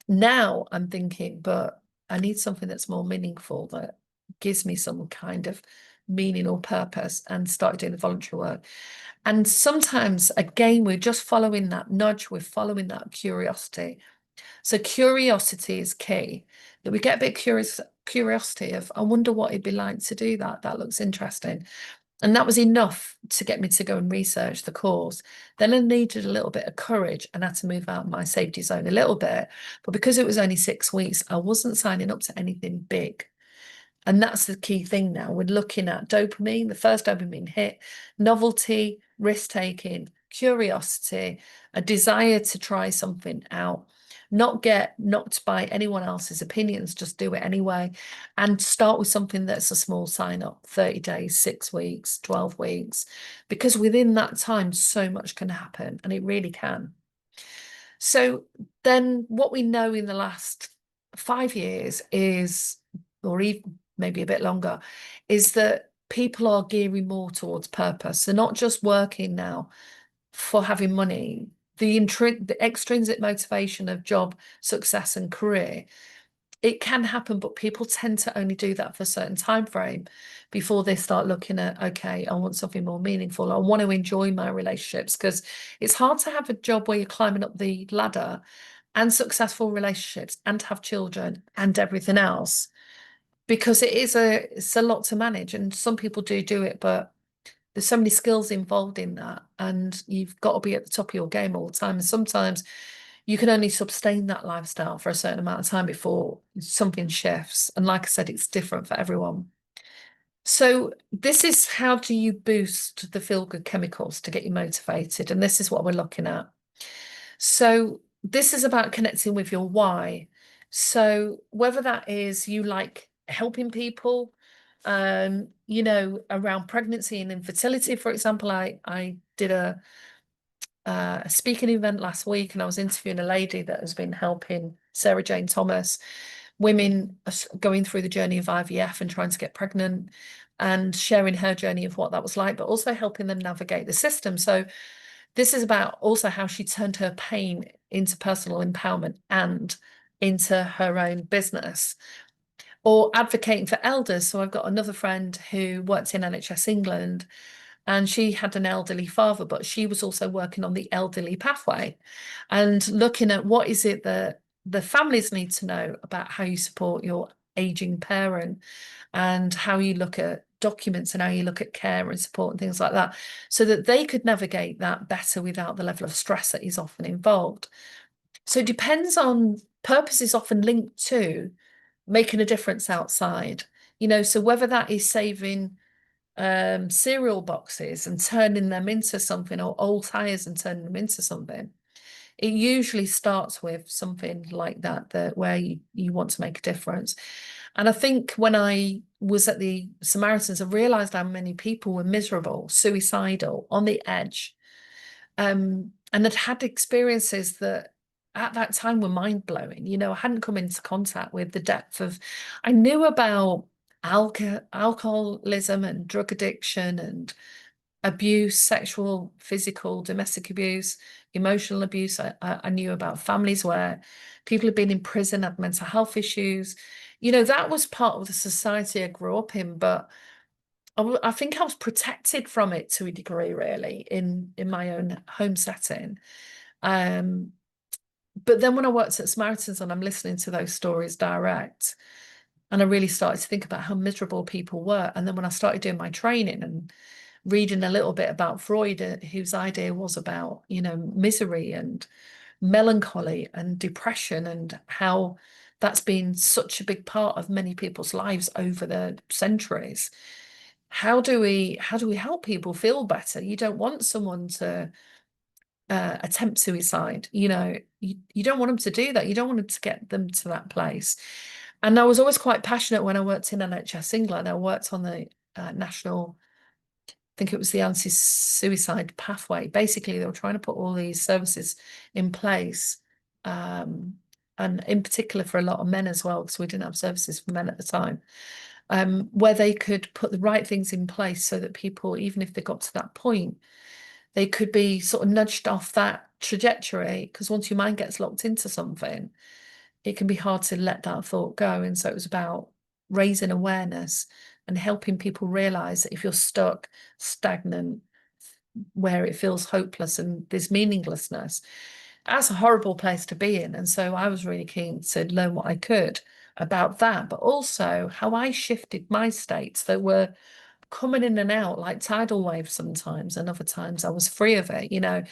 now I'm thinking, but I need something that's more meaningful, that gives me some kind of meaning or purpose, and started doing the voluntary work. And sometimes, again, we're just following that nudge, we're following that curiosity. So curiosity is key, that we get a bit curiosity of, I wonder what it'd be like to do that. That looks interesting. And that was enough to get me to go and research the course. Then I needed a little bit of courage and had to move out of my safety zone a little bit. But because it was only 6 weeks, I wasn't signing up to anything big. And that's the key thing now. We're looking at dopamine, the first dopamine hit, novelty, risk taking, curiosity, a desire to try something out, not get knocked by anyone else's opinions, just do it anyway. And start with something that's a small sign up, 30 days, 6 weeks, 12 weeks, because within that time, so much can happen, and it really can. So then what we know in the last 5 years is, or even maybe a bit longer, is that people are gearing more towards purpose. They're not just working now for having money. The extrinsic motivation of job, success, and career, it can happen, but people tend to only do that for a certain time frame before they start looking at, okay, I want something more meaningful. I want to enjoy my relationships, because it's hard to have a job where you're climbing up the ladder and successful relationships and have children and everything else, because it's a lot to manage. And some people do it, but there's so many skills involved in that, and you've got to be at the top of your game all the time. And sometimes you can only sustain that lifestyle for a certain amount of time before something shifts. And like I said, it's different for everyone. So this is, how do you boost the feel-good chemicals to get you motivated? And this is what we're looking at. So this is about connecting with your why. So whether that is you like helping people, around pregnancy and infertility, for example, I did a speaking event last week, and I was interviewing a lady that has been helping Sarah Jane Thomas, women going through the journey of IVF and trying to get pregnant, and sharing her journey of what that was like, but also helping them navigate the system. So this is about also how she turned her pain into personal empowerment and into her own business, or advocating for elders. So I've got another friend who works in NHS England, and she had an elderly father, but she was also working on the elderly pathway and looking at what is it that the families need to know about how you support your aging parent, and how you look at documents and how you look at care and support and things like that, so that they could navigate that better without the level of stress that is often involved. So it depends on, purpose is often linked to making a difference outside, so whether that is saving cereal boxes and turning them into something, or old tires and turning them into something, it usually starts with something like that where you want to make a difference. And I think when I was at the Samaritans, I realized how many people were miserable, suicidal, on the edge, and had experiences that at that time were mind-blowing. I hadn't come into contact with the depth of, I knew about alcoholism and drug addiction and abuse, sexual, physical, domestic abuse, emotional abuse. I knew about families where people had been in prison, had mental health issues. That was part of the society I grew up in, but I think I was protected from it to a degree, really, in my own home setting. But then when I worked at Samaritans and I'm listening to those stories direct, and I really started to think about how miserable people were. And then when I started doing my training and reading a little bit about Freud, whose idea was about, misery and melancholy and depression, and how that's been such a big part of many people's lives over the centuries. How do we help people feel better? You don't want someone to attempt suicide. You don't want them to do that. You don't want them to get them to that place. And I was always quite passionate when I worked in NHS England. I worked on the national think it was the anti-suicide pathway. Basically, they were trying to put all these services in place, and in particular for a lot of men as well, because we didn't have services for men at the time, where they could put the right things in place so that people, even if they got to that point, they could be sort of nudged off that trajectory. Because once your mind gets locked into something, it can be hard to let that thought go. And so it was about raising awareness and helping people realize that if you're stuck, stagnant, where it feels hopeless and there's meaninglessness, that's a horrible place to be in. And so I was really keen to learn what I could about that, but also how I shifted my states that were coming in and out like tidal waves sometimes, and other times I was free of it.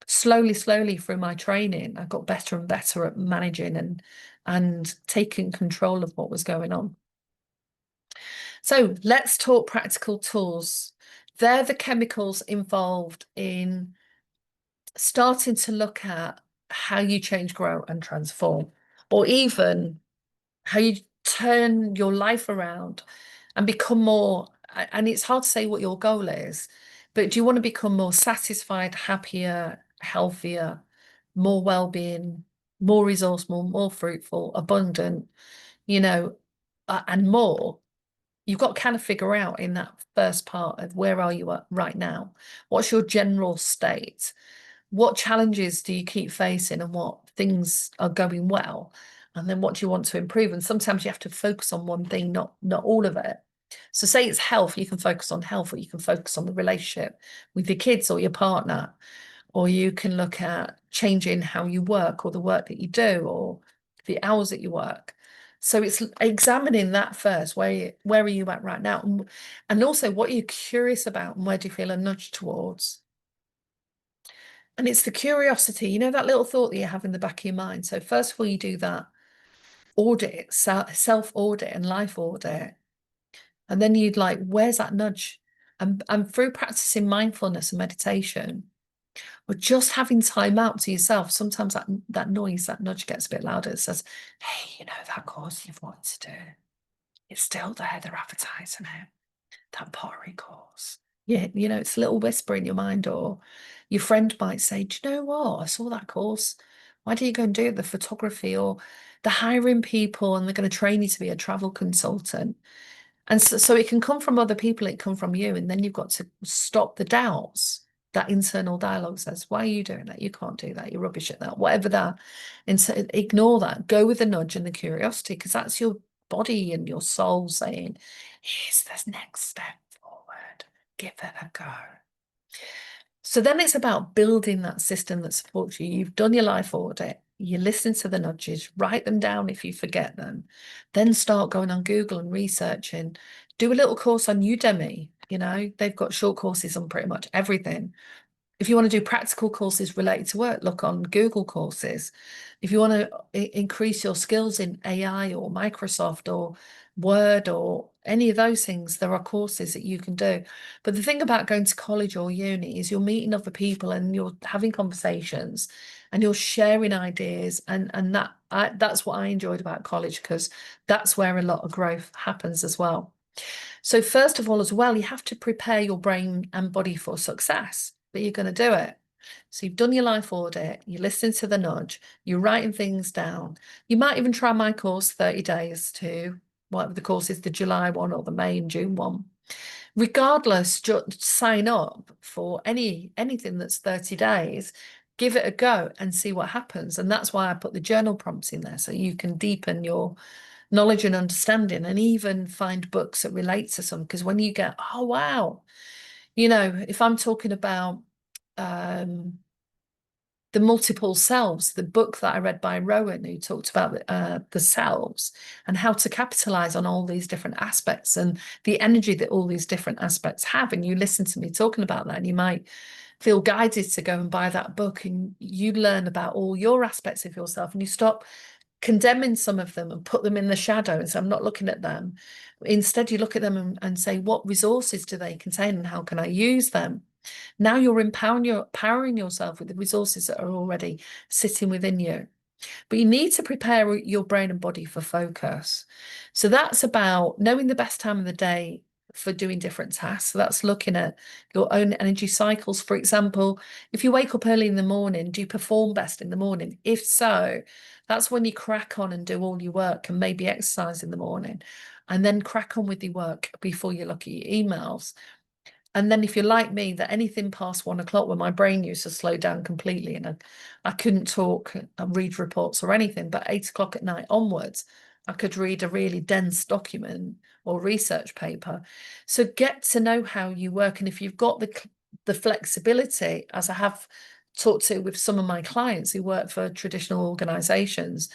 Slowly through my training, I got better and better at managing and taking control of what was going on. So let's talk practical tools. They're the chemicals involved in starting to look at how you change, grow, and transform, or even how you turn your life around and become more. And it's hard to say what your goal is, but do you want to become more satisfied, happier, healthier, more well-being, more resourceful, more fruitful, abundant, and more? You've got to kind of figure out in that first part of where are you at right now? What's your general state? What challenges do you keep facing, and what things are going well? And then what do you want to improve? And sometimes you have to focus on one thing, not all of it. So say it's health, you can focus on health, or you can focus on the relationship with your kids or your partner, or you can look at changing how you work or the work that you do or the hours that you work. So it's examining that first. Where are you at right now? And also, what are you curious about, and where do you feel a nudge towards? And it's the curiosity, that little thought that you have in the back of your mind. So first of all, you do that audit, self-audit and life audit. And then you'd like, where's that nudge? And through practicing mindfulness and meditation, or just having time out to yourself, sometimes that noise, that nudge gets a bit louder. It says, hey, that course you've wanted to do, it's still there. They're advertising it. That pottery course. Yeah, it's a little whisper in your mind, or your friend might say, do you know what? I saw that course. Why don't you go and do it? The photography, or they're hiring people and they're going to train you to be a travel consultant. And so it can come from other people, it can come from you. And then you've got to stop the doubts. That internal dialogue says, why are you doing that? You can't do that. You're rubbish at that, whatever that. And so ignore that. Go with the nudge and the curiosity, because that's your body and your soul saying, here's this next step forward. Give it a go. So then it's about building that system that supports you. You've done your life audit. You listen to the nudges, write them down if you forget them. Then start going on Google and researching. Do a little course on Udemy. They've got short courses on pretty much everything. If you want to do practical courses related to work, look on Google courses. If you want to increase your skills in AI or Microsoft or Word or any of those things, there are courses that you can do. But the thing about going to college or uni is you're meeting other people and you're having conversations and you're sharing ideas. And that's what I enjoyed about college, because that's where a lot of growth happens as well. So first of all, as well, you have to prepare your brain and body for success, but you're going to do it. So you've done your life audit, you're listening to the nudge, you're writing things down. You might even try my course, 30 days to whatever the course is, the July one or the May and June one. Regardless, just sign up for anything that's 30 days, give it a go and see what happens. And that's why I put the journal prompts in there, so you can deepen your knowledge and understanding, and even find books that relate to some. Because when you get, oh wow, if I'm talking about the multiple selves, the book that I read by Rowan, who talked about the selves and how to capitalize on all these different aspects and the energy that all these different aspects have. And you listen to me talking about that, and you might feel guided to go and buy that book, and you learn about all your aspects of yourself, and you stop condemning some of them and put them in the shadow and say, I'm not looking at them. Instead, you look at them and say, what resources do they contain and how can I use them? Now you're empowering yourself with the resources that are already sitting within you. But you need to prepare your brain and body for focus. So that's about knowing the best time of the day for doing different tasks. So that's looking at your own energy cycles. For example, if you wake up early in the morning, do you perform best in the morning? If so, that's when you crack on and do all your work and maybe exercise in the morning, and then crack on with your work before you look at your emails. And then if you're like me, that anything past 1 o'clock when my brain used to slow down completely and I couldn't talk and read reports or anything, but 8 o'clock at night onwards, I could read a really dense document or research paper. So get to know how you work. And if you've got the flexibility, as I have talked to with some of my clients who work for traditional organizations,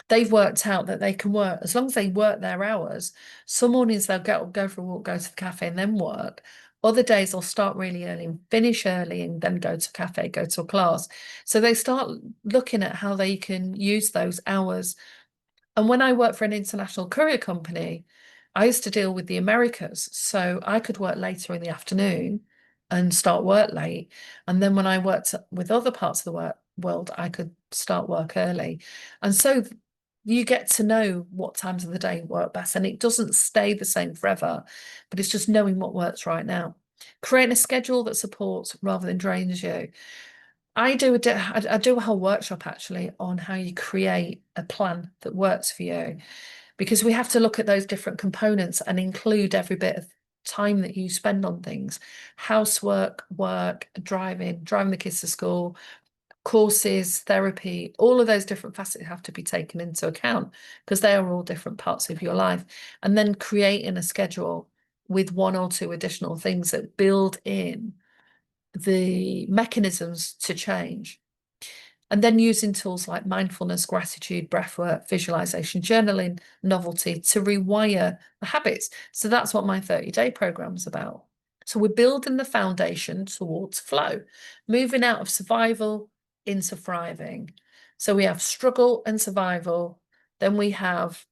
they've worked out that they can work as long as they work their hours. Some mornings they'll go for a walk, go to the cafe, and then work. Other days they'll start really early and finish early and then go to a cafe, go to a class. So they start looking at how they can use those hours. And when I worked for an international courier company, I used to deal with the Americas. So I could work later in the afternoon and start work late. And then when I worked with other parts of the world, I could start work early. And so you get to know what times of the day work best. And it doesn't stay the same forever, but it's just knowing what works right now. Creating a schedule that supports rather than drains you. I do a whole workshop actually on how you create a plan that works for you, because we have to look at those different components and include every bit of time that you spend on things: housework, work, driving the kids to school, courses, therapy. All of those different facets have to be taken into account because they are all different parts of your life. And then creating a schedule with one or two additional things that build in the mechanisms to change. And then using tools like mindfulness, gratitude, breathwork, visualization, journaling, novelty to rewire the habits. So that's what my 30-day program is about. So we're building the foundation towards flow, moving out of survival into thriving. So we have struggle and survival, then we have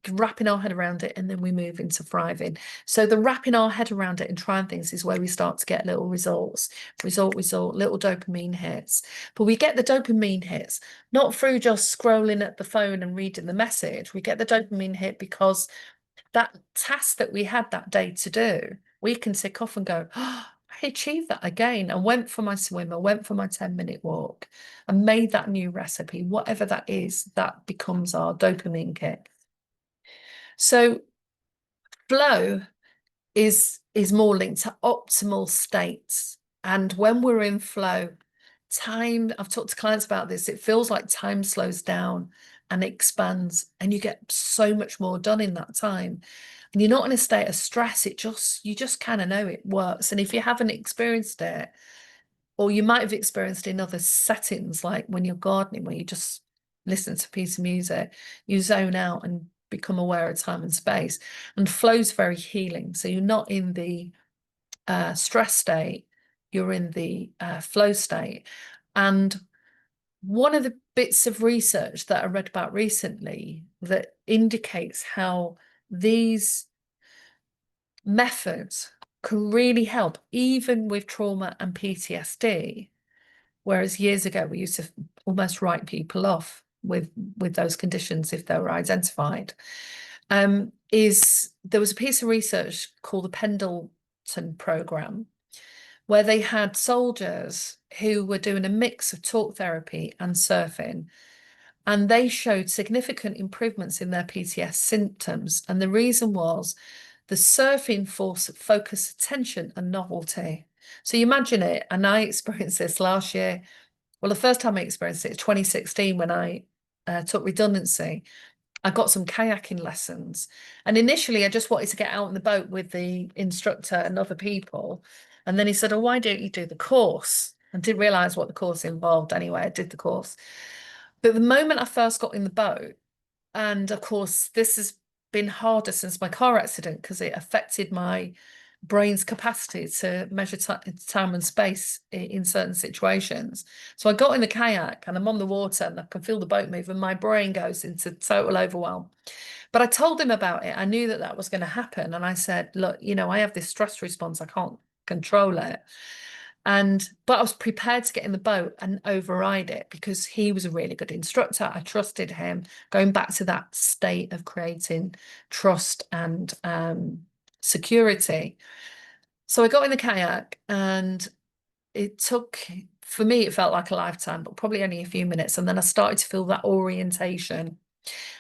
wrapping our head around it, and then we move into thriving. So the wrapping our head around it and trying things is where we start to get little results, little dopamine hits. But we get the dopamine hits not through just scrolling at the phone and reading the message. We get the dopamine hit because that task that we had that day to do, we can tick off and go, oh, I achieved that again. I went for my swim, I went for my 10-minute walk, and made that new recipe. Whatever that is, that becomes our dopamine kick. So flow is more linked to optimal states. And when we're in flow, time, I've talked to clients about this, it feels like time slows down and expands, and you get so much more done in that time. And you're not in a state of stress. You just kind of know it works. And if you haven't experienced it, or you might have experienced in other settings, like when you're gardening, where you just listen to a piece of music, you zone out and become aware of time and space. And flow's very healing. So you're not in the stress state, you're in the flow state. And one of the bits of research that I read about recently that indicates how these methods can really help, even with trauma and PTSD. Whereas years ago, we used to almost write people off with those conditions if they were identified. There was a piece of research called the Pendleton program, where they had soldiers who were doing a mix of talk therapy and surfing, and they showed significant improvements in their PTS symptoms. And the reason was the surfing forced focus, attention, and novelty. So you imagine it, and I experienced this last year. Well, the first time I experienced it was 2016 when I took redundancy. I got some kayaking lessons. And initially, I just wanted to get out on the boat with the instructor and other people. And then he said, oh, why don't you do the course? I didn't realize what the course involved anyway. I did the course. But the moment I first got in the boat, and of course, this has been harder since my car accident because it affected my brain's capacity to measure time and space in certain situations. So I got in the kayak and I'm on the water and I can feel the boat move and my brain goes into total overwhelm. But I told him about it. I knew that that was going to happen. And I said, look, I have this stress response. I can't control it. But I was prepared to get in the boat and override it because he was a really good instructor. I trusted him, going back to that state of creating trust and security. So I got in the kayak, and it took, for me, it felt like a lifetime, but probably only a few minutes. And then I started to feel that orientation.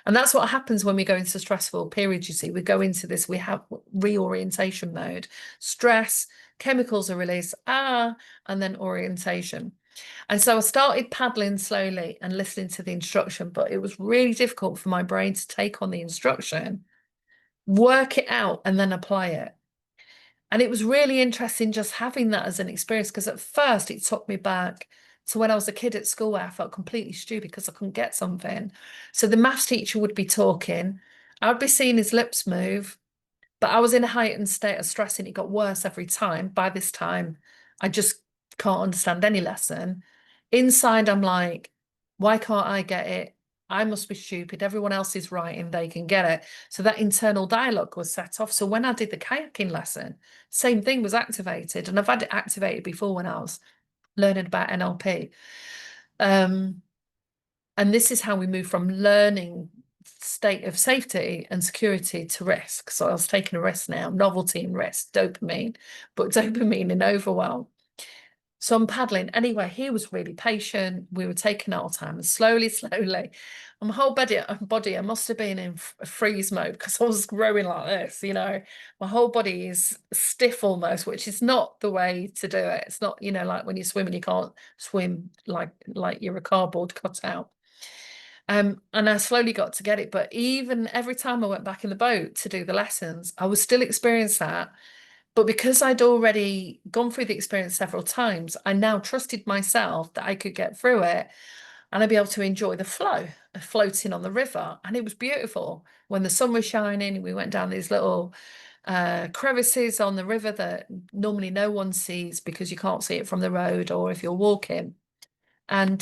And that's what happens when we go into stressful periods. You see, we go into this, we have reorientation mode, stress, chemicals are released, and then orientation. And so I started paddling slowly and listening to the instruction, but it was really difficult for my brain to take on the instruction, work it out, and then apply it. And it was really interesting just having that as an experience, because at first it took me back to when I was a kid at school where I felt completely stupid because I couldn't get something. So the maths teacher would be talking, I would be seeing his lips move, but I was in a heightened state of stress and it got worse every time. By this time, I just can't understand any lesson. Inside, I'm like, why can't I get it? I must be stupid. Everyone else is right and they can get it. So that internal dialogue was set off. So when I did the kayaking lesson, same thing was activated. And I've had it activated before when I was learning about NLP. And this is how we move from learning state of safety and security to risk. So I was taking a risk now, novelty and risk, dopamine, but dopamine in overwhelm. So I'm paddling. Anyway, he was really patient. We were taking our time, and slowly, slowly. And my whole body, I must have been in freeze mode because I was rowing like this, My whole body is stiff almost, which is not the way to do it. It's not, like when you swim and you can't swim like you're a cardboard cutout. And I slowly got to get it. But even every time I went back in the boat to do the lessons, I was still experiencing that. But because I'd already gone through the experience several times, I now trusted myself that I could get through it and I'd be able to enjoy the flow of floating on the river. And it was beautiful. When the sun was shining, we went down these little crevices on the river that normally no one sees because you can't see it from the road or if you're walking. And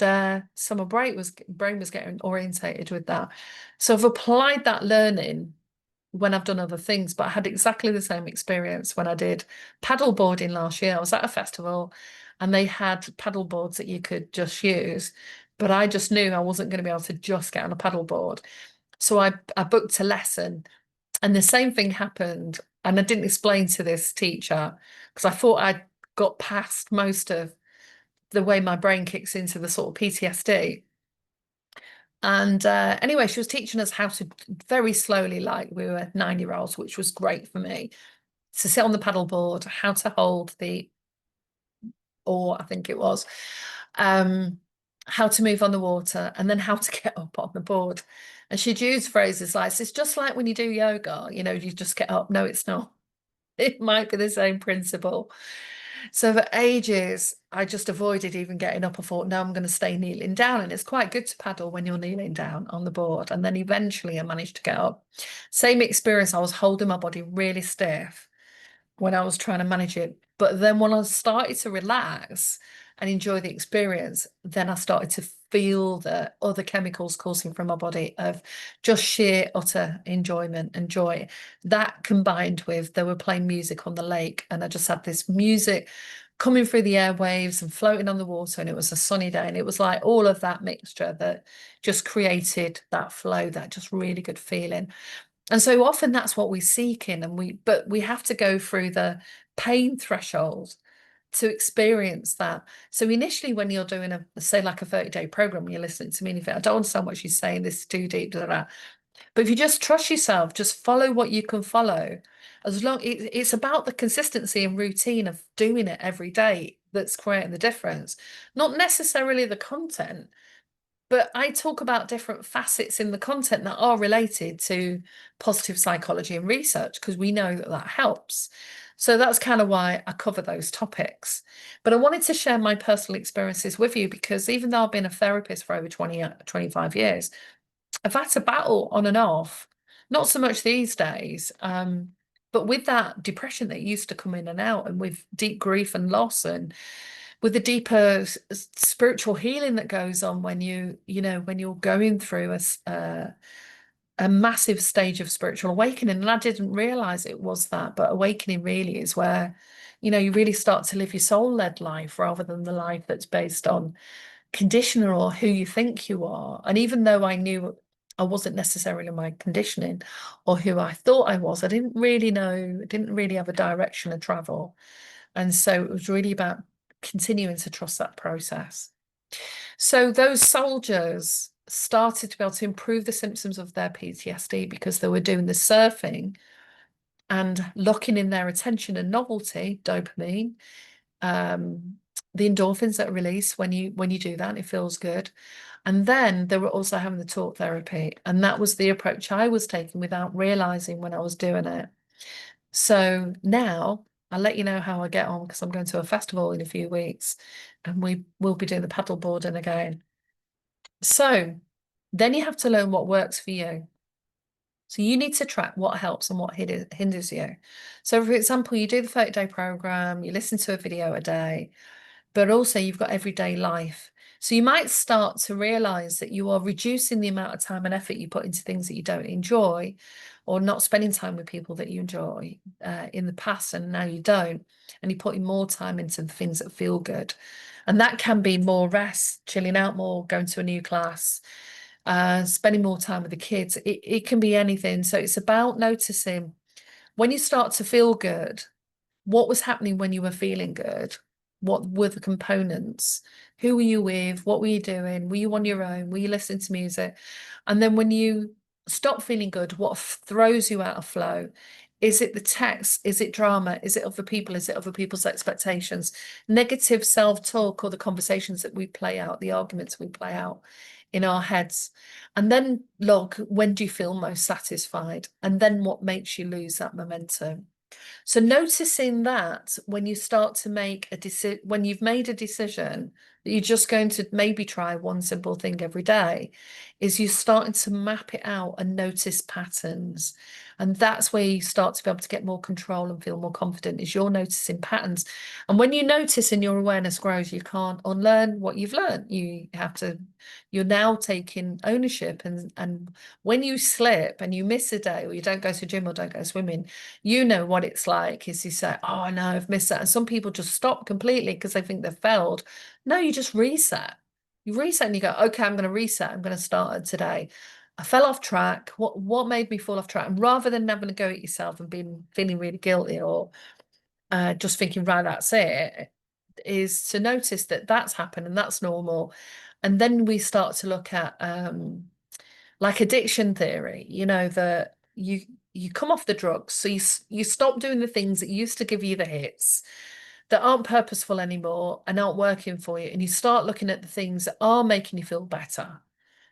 so my brain was getting orientated with that. So I've applied that learning when I've done other things, but I had exactly the same experience when I did paddleboarding last year. I was at a festival and they had paddle boards that you could just use, but I just knew I wasn't going to be able to just get on a paddleboard. So I booked a lesson, and the same thing happened. And I didn't explain to this teacher because I thought I'd got past most of the way my brain kicks into the sort of PTSD. And anyway, she was teaching us how to very slowly, like we were 9-year-olds, which was great for me, to sit on the paddleboard, how to hold the oar, I think it was, how to move on the water, and then how to get up on the board. And she'd use phrases like, it's just like when you do yoga, you just get up. No, it's not. It might be the same principle. So for ages, I just avoided even getting up. I thought, no, I'm going to stay kneeling down. And it's quite good to paddle when you're kneeling down on the board. And then eventually I managed to get up. Same experience. I was holding my body really stiff when I was trying to manage it. But then when I started to relax and enjoy the experience, then I started to feel the other chemicals coursing from my body of just sheer utter enjoyment and joy. That combined with they were playing music on the lake, and I just had this music coming through the airwaves and floating on the water, and it was a sunny day, and it was like all of that mixture that just created that flow, that just really good feeling. And so often that's what we seek in, but we have to go through the pain threshold to experience that. So initially, when you're doing say like a 30-day program, you're listening to me, and if I don't understand what she's saying, this is too deep, blah, blah, blah. But if you just trust yourself, just follow what you can follow. As long it's about the consistency and routine of doing it every day that's creating the difference, not necessarily the content. But I talk about different facets in the content that are related to positive psychology and research because we know that that helps. So that's kind of why I cover those topics. But I wanted to share my personal experiences with you because even though I've been a therapist for over 25 years, I've had to battle on and off, not so much these days, but with that depression that used to come in and out, and with deep grief and loss, and with the deeper spiritual healing that goes on when when you're going through a massive stage of spiritual awakening. And I didn't realize it was that, but awakening really is where you really start to live your soul-led life rather than the life that's based on conditioner or who you think you are. And even though I knew I wasn't necessarily my conditioning or who I thought I was. I didn't really know, didn't really have a direction of travel. And so it was really about continuing to trust that process. So those soldiers started to be able to improve the symptoms of their PTSD because they were doing the surfing and locking in their attention and novelty, dopamine, the endorphins that are released when you do that, it feels good. And then they were also having the talk therapy. And that was the approach I was taking without realizing when I was doing it. So now I'll let you know how I get on because I'm going to a festival in a few weeks and we will be doing the paddle boarding again. So then you have to learn what works for you. So you need to track what helps and what hinders you. So for example, you do the 30-day program, you listen to a video a day, but also you've got everyday life. So you might start to realize that you are reducing the amount of time and effort you put into things that you don't enjoy, or not spending time with people that you enjoy in the past, and now you don't, and you're putting more time into the things that feel good. And that can be more rest, chilling out more, going to a new class, spending more time with the kids. It can be anything. So it's about noticing when you start to feel good, what was happening when you were feeling good? What were the components? Who were you with? What were you doing? Were you on your own? Were you listening to music? And then when you stop feeling good, what throws you out of flow? Is it the text? Is it drama? Is it other people? Is it other people's expectations? Negative self-talk or the conversations that we play out, the arguments we play out in our heads. And then log, when do you feel most satisfied? And then what makes you lose that momentum? So noticing that when you start to make a decision, when you've made a decision that you're just going to maybe try one simple thing every day, is you starting to map it out and notice patterns. And that's where you start to be able to get more control and feel more confident, is you're noticing patterns. And when you notice and your awareness grows, you can't unlearn what you've learned. You have to, you're now taking ownership. And when you slip and you miss a day, or you don't go to the gym or don't go swimming, you know what it's like is you say, oh no, I've missed that. And some people just stop completely because they think they've failed. No, you just reset. You reset and you go, okay, I'm going to reset. I'm going to start it today. I fell off track. What made me fall off track? And rather than having to go at yourself and being feeling really guilty or just thinking, right, that's it, is to notice that that's happened and that's normal. And then we start to look at like addiction theory, you know, that you come off the drugs, so you stop doing the things that used to give you the hits that aren't purposeful anymore and aren't working for you, and you start looking at the things that are making you feel better.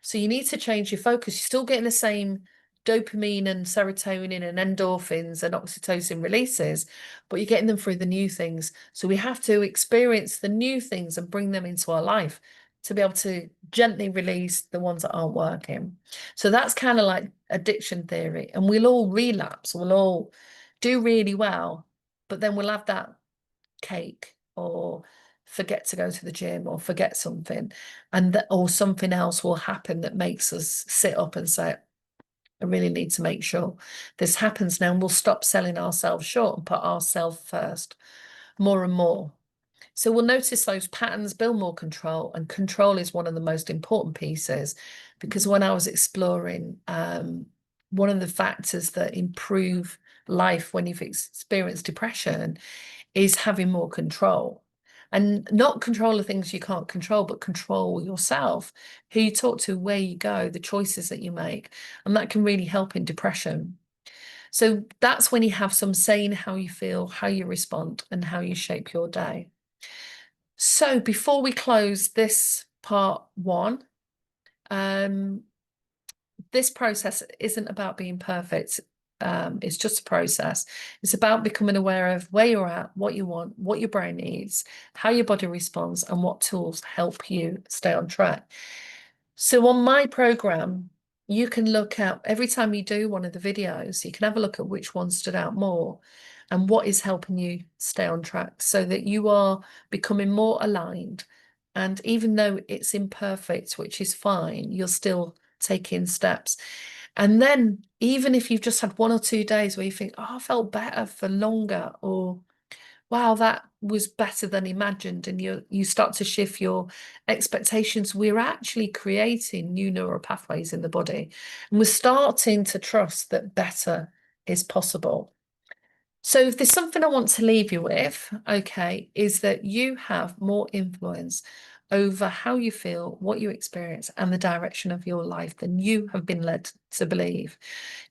So you need to change your focus. You're still getting the same dopamine and serotonin and endorphins and oxytocin releases, but you're getting them through the new things. So we have to experience the new things and bring them into our life to be able to gently release the ones that aren't working. So that's kind of like addiction theory. And we'll all relapse, we'll all do really well, but then we'll have that cake or forget to go to the gym or forget something, and that or something else will happen that makes us sit up and say, I really need to make sure this happens now, and we'll stop selling ourselves short and put ourselves first more and more. So we'll notice those patterns, build more control, and control is one of the most important pieces, because when I was exploring one of the factors that improve life when you've experienced depression is having more control, and not control of things you can't control, but control yourself, who you talk to, where you go, the choices that you make. And that can really help in depression. So that's when you have some say in how you feel, how you respond, and how you shape your day. So before we close this part one, this process isn't about being perfect. It's just a process. It's about becoming aware of where you're at, what you want, what your brain needs, how your body responds, and what tools help you stay on track. So on my program, you can look at every time you do one of the videos, you can have a look at which one stood out more and what is helping you stay on track, so that you are becoming more aligned. And even though it's imperfect, which is fine, you're still taking steps. And then even if you've just had 1 or 2 days where you think, oh, I felt better for longer, or wow, that was better than imagined, and you start to shift your expectations, we're actually creating new neural pathways in the body, and we're starting to trust that better is possible. So if there's something I want to leave you with, okay, is that you have more influence over how you feel, what you experience, and the direction of your life than you have been led to believe.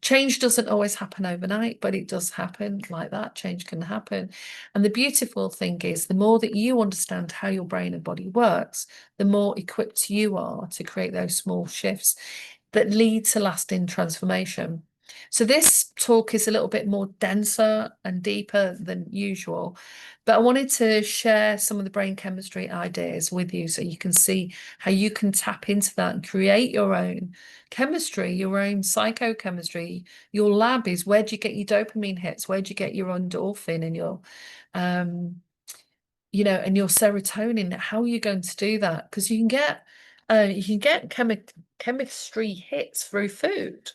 Change doesn't always happen overnight, but it does happen like that. Change can happen. And the beautiful thing is, the more that you understand how your brain and body works, the more equipped you are to create those small shifts that lead to lasting transformation. So this talk is a little bit more denser and deeper than usual, but I wanted to share some of the brain chemistry ideas with you so you can see how you can tap into that and create your own chemistry, your own psychochemistry. Your lab is, where do you get your dopamine hits? Where do you get your endorphin and your and your serotonin? How are you going to do that? Because you can get chemistry hits through food.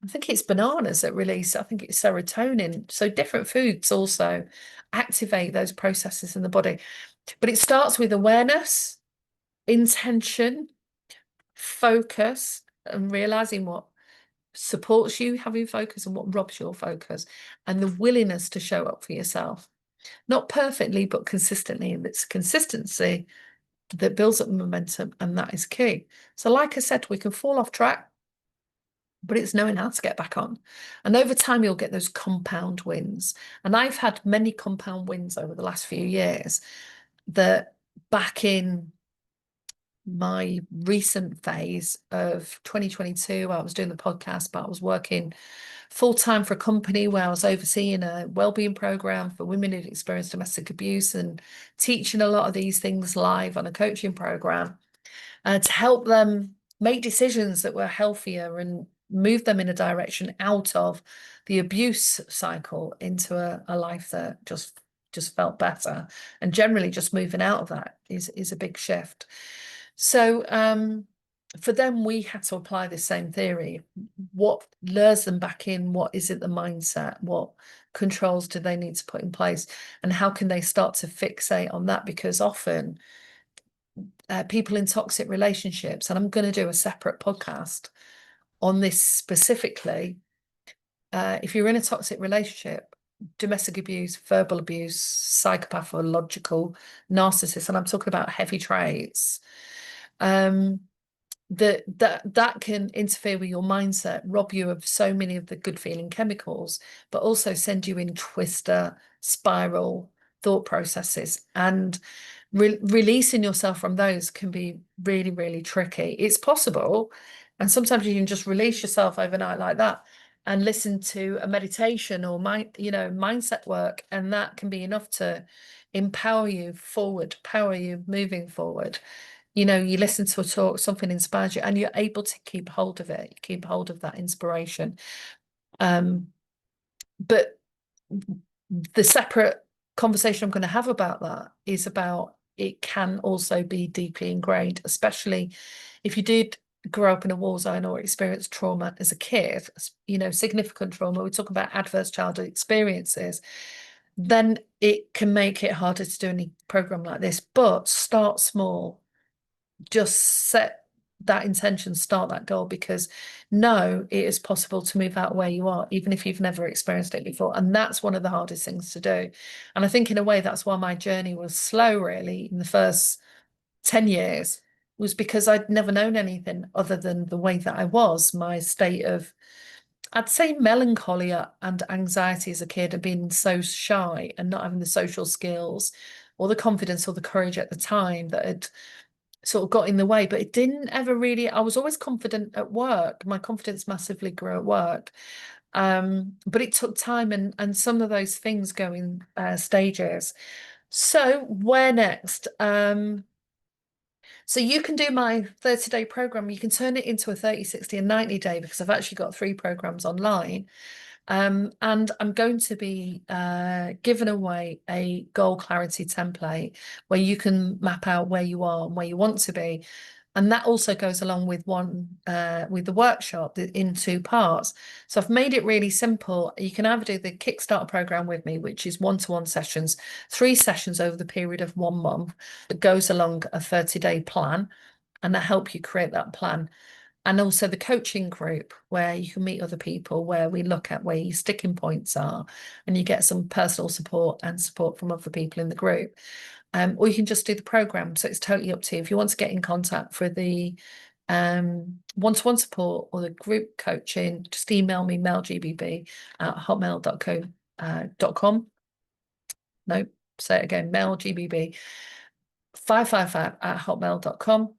I think it's bananas that release, I think it's serotonin. So different foods also activate those processes in the body. But it starts with awareness, intention, focus, and realizing what supports you having focus and what robs your focus, and the willingness to show up for yourself. Not perfectly, but consistently. And it's consistency that builds up momentum, and that is key. So like I said, we can fall off track, but it's knowing how to get back on. And over time, you'll get those compound wins. And I've had many compound wins over the last few years that back in my recent phase of 2022, I was doing the podcast, but I was working full-time for a company where I was overseeing a wellbeing program for women who'd experienced domestic abuse and teaching a lot of these things live on a coaching program to help them make decisions that were healthier and move them in a direction out of the abuse cycle into a life that just felt better. And generally just moving out of that is a big shift. So for them, we had to apply the same theory. What lures them back in? What is it, the mindset? What controls do they need to put in place? And how can they start to fixate on that? Because often people in toxic relationships, and I'm going to do a separate podcast on this specifically. If you're in a toxic relationship, domestic abuse, verbal abuse, psychopathological, narcissist, and I'm talking about heavy traits, that can interfere with your mindset, rob you of so many of the good feeling chemicals, but also send you in twister, spiral thought processes. And releasing yourself from those can be really, really tricky. It's possible. And sometimes you can just release yourself overnight like that and listen to a meditation or mindset work. And that can be enough to empower you forward, power you moving forward. You listen to a talk, something inspires you, and you're able to keep hold of it, keep hold of that inspiration. But the separate conversation I'm going to have about that is about it can also be deeply ingrained, especially if you did grow up in a war zone or experience trauma as a kid, significant trauma. We talk about adverse childhood experiences, then it can make it harder to do any program like this. But start small, just set that intention, start that goal, because it is possible to move out where you are, even if you've never experienced it before. And that's one of the hardest things to do. And I think in a way, that's why my journey was slow, really, in the first 10 years, was because I'd never known anything other than the way that I was, my state of, I'd say, melancholy and anxiety as a kid, and being so shy and not having the social skills or the confidence or the courage at the time that had sort of got in the way. But it didn't ever really, I was always confident at work. My confidence massively grew at work. But it took time and some of those things go in stages. So where next? So you can do my 30-day program. You can turn it into a 30, 60, and 90-day, because I've actually got 3 programs online. And I'm going to be giving away a goal clarity template where you can map out where you are and where you want to be. And that also goes along with with the workshop in 2 parts. So I've made it really simple. You can either do the Kickstarter program with me, which is one-to-one sessions, 3 sessions over the period of 1 month that goes along a 30-day plan, and I help you create that plan. And also the coaching group where you can meet other people, where we look at where your sticking points are and you get some personal support and support from other people in the group. Or you can just do the program. So it's totally up to you. If you want to get in contact for the one-to-one support or the group coaching, just email me melgbb@hotmail.com. No, say it again, melgbb 555@hotmail.com.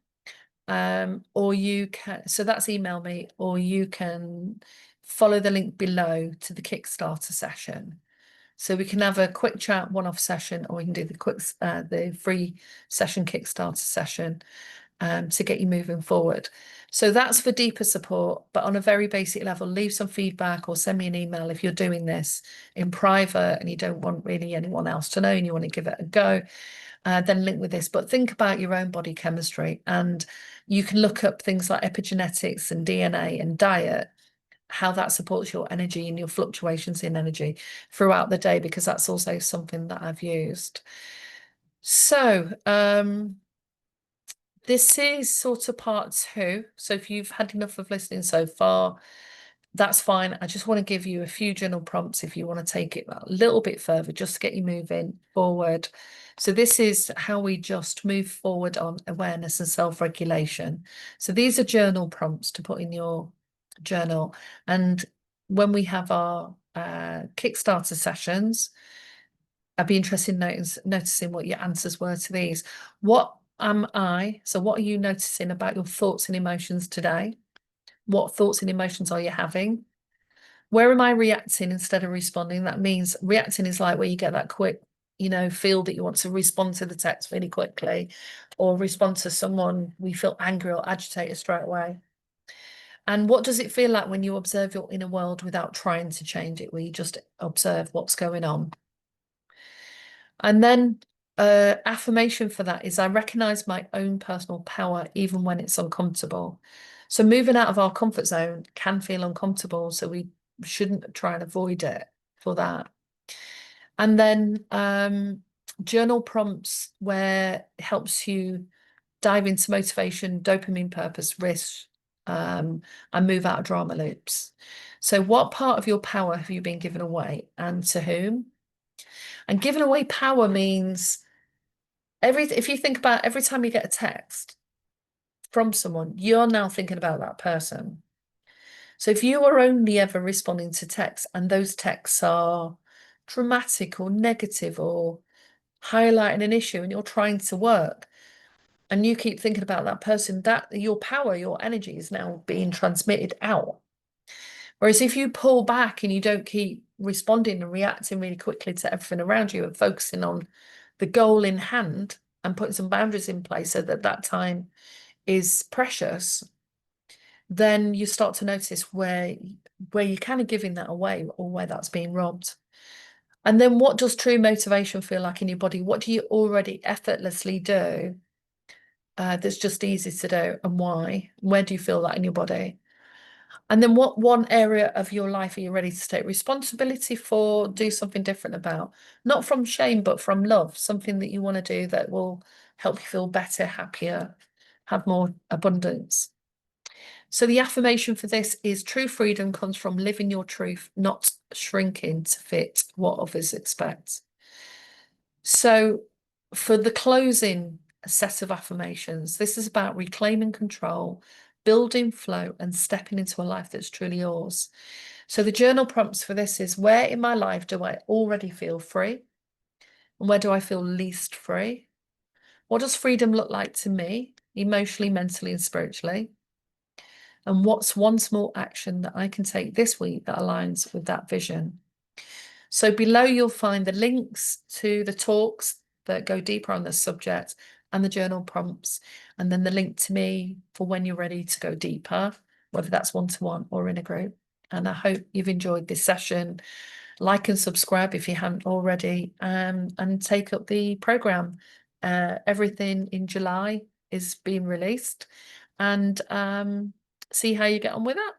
Or you can, so that's email me, or you can follow the link below to the Kickstarter session. So we can have a quick chat, one-off session, or we can do the free session Kickstarter session to get you moving forward. So that's for deeper support, but on a very basic level, leave some feedback or send me an email if you're doing this in private and you don't want really anyone else to know and you want to give it a go. Then link with this, but think about your own body chemistry, and you can look up things like epigenetics and DNA and diet, how that supports your energy and your fluctuations in energy throughout the day, because that's also something that I've used. So this is sort of part 2. So if you've had enough of listening so far, that's fine. I just want to give you a few journal prompts if you want to take it a little bit further, just to get you moving forward. So this is how we just move forward on awareness and self-regulation. So these are journal prompts to put in your journal. And when we have our Kickstarter sessions, I'd be interested in noticing what your answers were to these. What am I? So what are you noticing about your thoughts and emotions today? What thoughts and emotions are you having? Where am I reacting instead of responding? That means reacting is like where you get that quick, feel that you want to respond to the text really quickly, or respond to someone, we feel angry or agitated straight away. And what does it feel like when you observe your inner world without trying to change it, where you just observe what's going on? And then affirmation for that is I recognize my own personal power even when it's uncomfortable. So moving out of our comfort zone can feel uncomfortable, so we shouldn't try and avoid it for that. And then journal prompts where it helps you dive into motivation, dopamine, purpose, risk, and move out of drama loops. So what part of your power have you been given away, and to whom? And giving away power means if you think about every time you get a text from someone, you're now thinking about that person. So if you are only ever responding to texts and those texts are dramatic or negative or highlighting an issue and you're trying to work and you keep thinking about that person, that your power, your energy is now being transmitted out. Whereas if you pull back and you don't keep responding and reacting really quickly to everything around you and focusing on the goal in hand and putting some boundaries in place so that that time is precious, then you start to notice where you're kind of giving that away or where that's being robbed. And then what does true motivation feel like in your body? What do you already effortlessly do that's just easy to do, and why? Where do you feel that in your body? And then what one area of your life are you ready to take responsibility for, do something different about? Not from shame, but from love, something that you want to do that will help you feel better, happier, have more abundance. So the affirmation for this is true freedom comes from living your truth, not shrinking to fit what others expect. So for the closing set of affirmations, this is about reclaiming control, building flow, and stepping into a life that's truly yours. So the journal prompts for this is, where in my life do I already feel free? And where do I feel least free? What does freedom look like to me, emotionally, mentally, and spiritually? And what's one small action that I can take this week that aligns with that vision? So below you'll find the links to the talks that go deeper on this subject and the journal prompts, and then the link to me for when you're ready to go deeper, whether that's one-to-one or in a group. And I hope you've enjoyed this session. Like and subscribe if you haven't already, and take up the program. Everything in July is being released, and see how you get on with that.